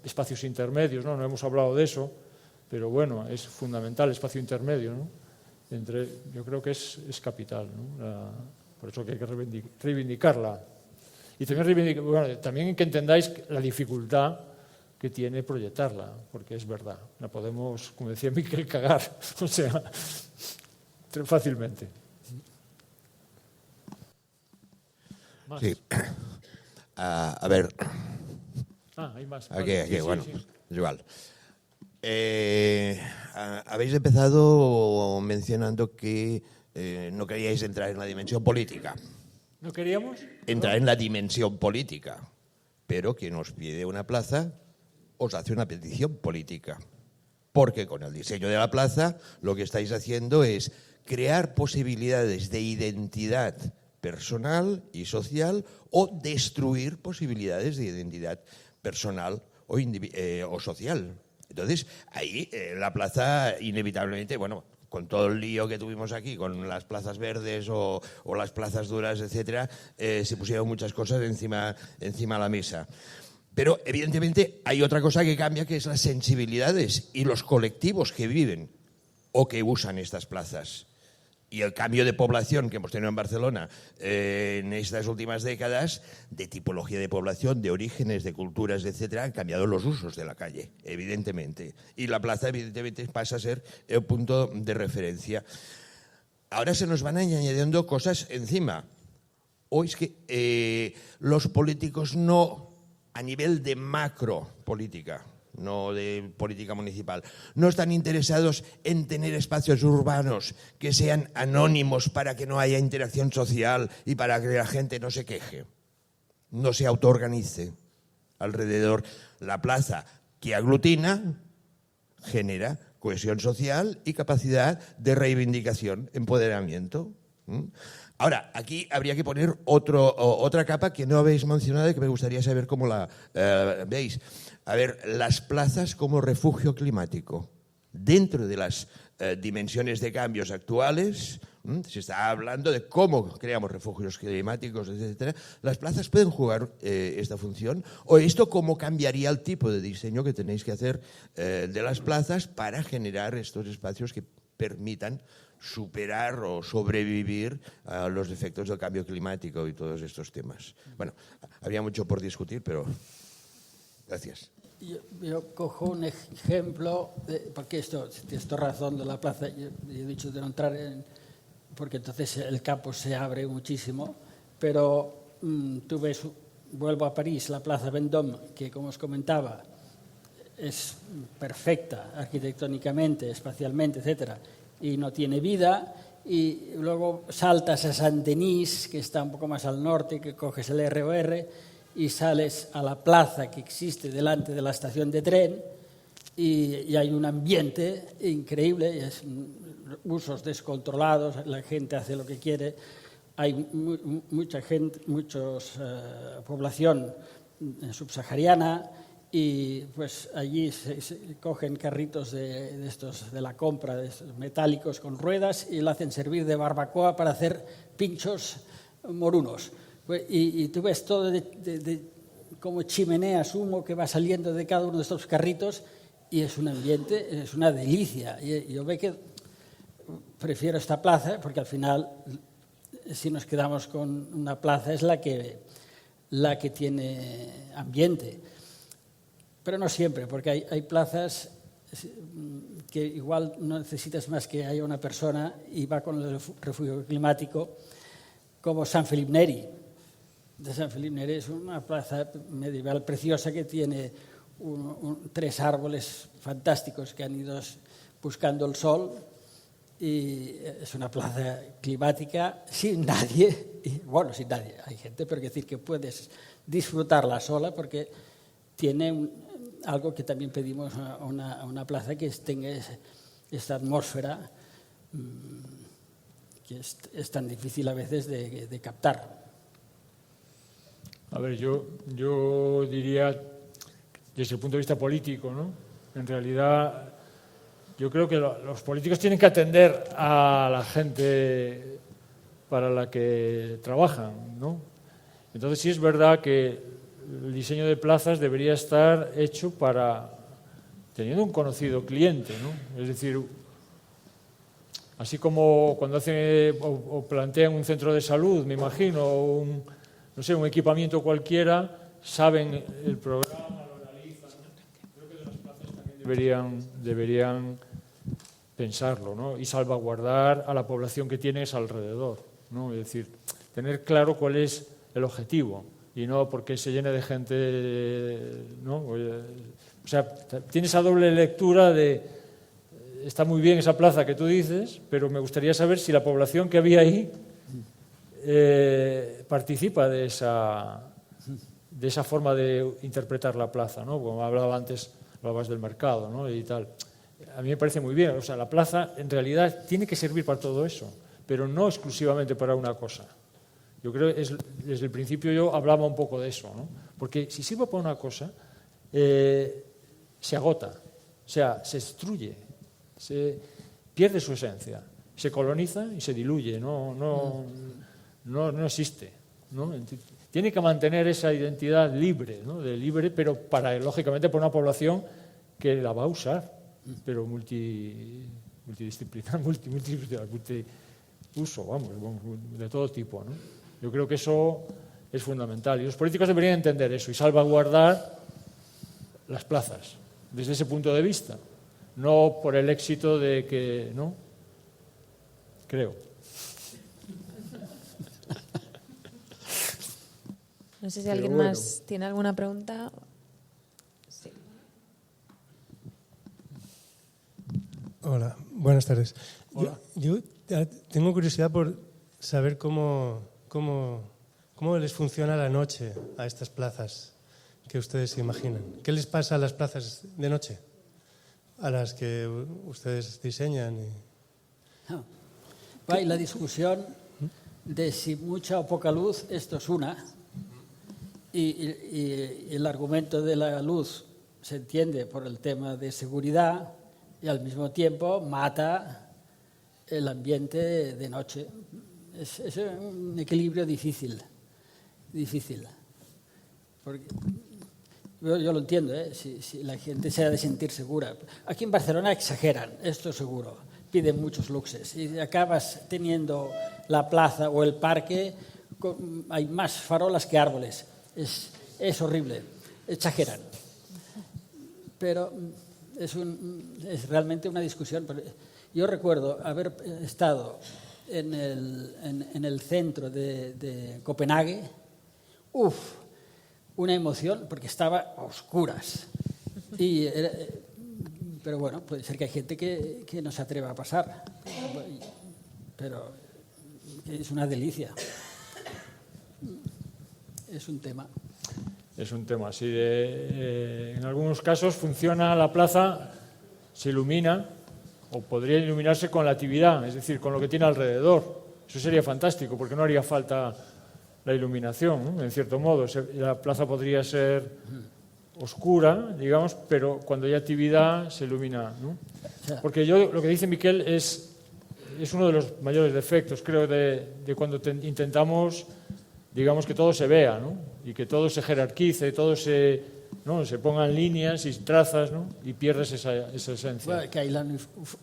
espacios intermedios, ¿no? No hemos hablado de eso, pero bueno, es fundamental el espacio intermedio, ¿no? Yo creo que es capital, ¿no? Por eso que hay que reivindicarla. Y también que entendáis la dificultad que tiene proyectarla, porque es verdad, la podemos, como decía Miquel, cagar, o sea, fácilmente. Sí. A ver. Hay más. Aquí, Sí, bueno, sí. igual. Habéis empezado mencionando que no queríais entrar en la dimensión política. ¿No queríamos? Entrar en la dimensión política. Pero quien os pide una plaza os hace una petición política. Porque con el diseño de la plaza lo que estáis haciendo es crear posibilidades de identidad personal y social o destruir posibilidades de identidad personal o social. Entonces, ahí la plaza inevitablemente, bueno, con todo el lío que tuvimos aquí, con las plazas verdes o las plazas duras, etcétera, se pusieron muchas cosas encima de la mesa. Pero, evidentemente, hay otra cosa que cambia, que es las sensibilidades y los colectivos que viven o que usan estas plazas. Y el cambio de población que hemos tenido en Barcelona en estas últimas décadas, de tipología de población, de orígenes, de culturas, etcétera, han cambiado los usos de la calle, evidentemente. Y la plaza, evidentemente, pasa a ser el punto de referencia. Ahora se nos van añadiendo cosas encima. O es que los políticos no, a nivel de macro política, no de política municipal, no están interesados en tener espacios urbanos que sean anónimos para que no haya interacción social y para que la gente no se queje, no se autoorganice alrededor. La plaza que aglutina genera cohesión social y capacidad de reivindicación, empoderamiento. Ahora, aquí habría que poner otra capa que no habéis mencionado y que me gustaría saber cómo la veis. A ver, las plazas como refugio climático. Dentro de las dimensiones de cambios actuales, se está hablando de cómo creamos refugios climáticos, etcétera. ¿Las plazas pueden jugar esta función? ¿O esto cómo cambiaría el tipo de diseño que tenéis que hacer de las plazas para generar estos espacios que permitan superar o sobrevivir a los efectos del cambio climático y todos estos temas? Bueno, había mucho por discutir, pero gracias. Yo cojo un ejemplo, porque tienes razón de la plaza, yo he dicho de no entrar porque entonces el campo se abre muchísimo, pero tú ves, vuelvo a París, la Plaza Vendôme, que como os comentaba, es perfecta arquitectónicamente, espacialmente, etcétera, y no tiene vida, y luego saltas a Saint-Denis, que está un poco más al norte, que coges el ROR y sales a la plaza que existe delante de la estación de tren y hay un ambiente increíble, es usos descontrolados, la gente hace lo que quiere, hay mucha gente, población subsahariana, y pues allí se cogen carritos de estos de la compra, de estos metálicos con ruedas, y lo hacen servir de barbacoa para hacer pinchos morunos. Y tú ves todo como chimeneas, humo que va saliendo de cada uno de estos carritos, y es un ambiente, es una delicia. Y yo veo que prefiero esta plaza, porque al final, si nos quedamos con una plaza, es la que tiene ambiente. Pero no siempre, porque hay plazas que igual no necesitas más que haya una persona y va con el refugio climático, como Sant Felip Neri. De Sant Felip Neri es una plaza medieval preciosa que tiene 3 árboles fantásticos que han ido buscando el sol, y es una plaza climática sin nadie, sin nadie, hay gente, pero es decir que puedes disfrutarla sola porque tiene algo que también pedimos a una plaza, que tenga esta atmósfera que es tan difícil a veces de captar. A ver, yo diría, desde el punto de vista político, ¿no? En realidad, yo creo que los políticos tienen que atender a la gente para la que trabajan, ¿no? Entonces sí es verdad que el diseño de plazas debería estar hecho teniendo un conocido cliente, ¿no? Es decir, así como cuando hacen o plantean un centro de salud, me imagino, o un equipamiento cualquiera, saben el programa, lo analizan. Creo que de las plazas también deberían pensarlo, ¿no? Y salvaguardar a la población que tienes alrededor, ¿no? Es decir, tener claro cuál es el objetivo y no porque se llene de gente, ¿no? O sea, tiene esa doble lectura de está muy bien esa plaza que tú dices, pero me gustaría saber si la población que había ahí participa de esa forma de interpretar la plaza, ¿no? Como hablabas del mercado, ¿no? Y tal. A mí me parece muy bien. O sea, la plaza en realidad tiene que servir para todo eso, pero no exclusivamente para una cosa. Yo creo que desde el principio yo hablaba un poco de eso, ¿no? Porque si sirve para una cosa, se agota, o sea, se destruye, se pierde su esencia, se coloniza y se diluye, no existe, ¿no? Tiene que mantener esa identidad libre, ¿no? Libre, pero lógicamente para una población que la va a usar, pero multidisciplinar, multiuso, vamos, de todo tipo, ¿no? Yo creo que eso es fundamental y los políticos deberían entender eso y salvaguardar las plazas desde ese punto de vista, no por el éxito de que, ¿no? Creo. No sé si alguien más tiene alguna pregunta. Sí. Hola, buenas tardes. Hola. Yo tengo curiosidad por saber cómo les funciona la noche a estas plazas que ustedes se imaginan. ¿Qué les pasa a las plazas de noche? A las que ustedes diseñan. Hay la discusión de si mucha o poca luz, esto es una, y el argumento de la luz se entiende por el tema de seguridad y al mismo tiempo mata el ambiente de noche. Es un equilibrio difícil. Porque yo lo entiendo, si la gente se ha de sentir segura. Aquí en Barcelona exageran, esto seguro, piden muchos luxes y acabas teniendo la plaza o el parque, hay más farolas que árboles. Es horrible, exageran. Pero es realmente una discusión. Yo recuerdo haber estado en el centro de Copenhague, una emoción, porque estaba a oscuras. Pero bueno, puede ser que hay gente que no se atreva a pasar, pero es una delicia. Es un tema. Es un tema, sí. En algunos casos funciona la plaza, se ilumina, o podría iluminarse con la actividad, es decir, con lo que tiene alrededor. Eso sería fantástico, porque no haría falta la iluminación, ¿no? En cierto modo. La plaza podría ser oscura, digamos, pero cuando hay actividad se ilumina, ¿no? Porque lo que dice Miquel es uno de los mayores defectos, creo, de cuando intentamos, digamos, que todo se vea, ¿no? Y que todo se jerarquice, todo se pongan líneas y trazas, ¿no? Y pierdes esa esencia. Bueno, que hay la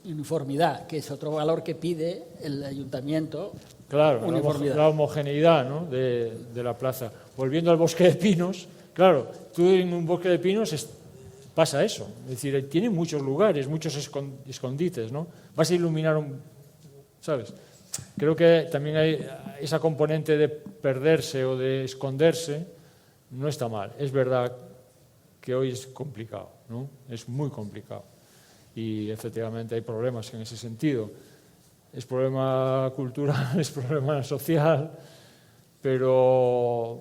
uniformidad, que es otro valor que pide el ayuntamiento. Claro, la homogeneidad, ¿no? de la plaza. Volviendo al bosque de pinos, claro, tú en un bosque de pinos pasa eso. Es decir, tiene muchos lugares, muchos escondites, ¿no? Vas a iluminar ¿sabes? Creo que también hay esa componente de perderse o de esconderse, no está mal. Es verdad que hoy es complicado, ¿no? Es muy complicado. Y efectivamente hay problemas en ese sentido. Es problema cultural, es problema social, pero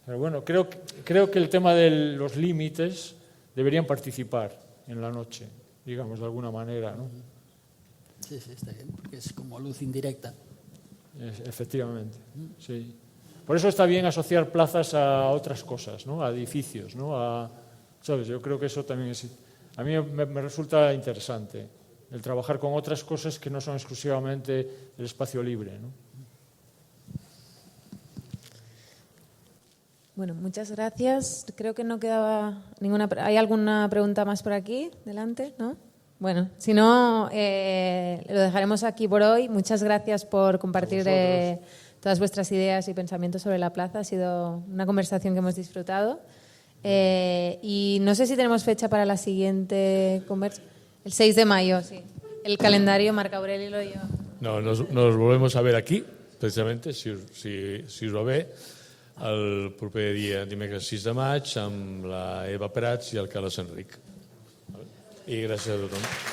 bueno, creo que el tema de los límites deberían participar en la noche, digamos, de alguna manera, ¿no? Sí, está bien, porque es como luz indirecta. Efectivamente, sí. Por eso está bien asociar plazas a otras cosas, ¿no? A edificios, ¿no? ¿Sabes? Yo creo que eso también a mí me resulta interesante, el trabajar con otras cosas que no son exclusivamente el espacio libre, ¿no? Bueno, muchas gracias. Creo que no quedaba ninguna. ¿Hay alguna pregunta más por aquí? Delante, ¿no? Bueno, si no, lo dejaremos aquí por hoy. Muchas gracias por compartir todas vuestras ideas y pensamientos sobre la plaza. Ha sido una conversación que hemos disfrutado. Y no sé si tenemos fecha para la siguiente conversación. El 6 de mayo, sí. El calendario Marc Aureli lo lleva. No, nos volvemos a ver aquí, precisamente, si us va bé, el proper dia, dimecres 6 de maig, amb la Eva Prats i el Carles Enric. I gràcies a tothom.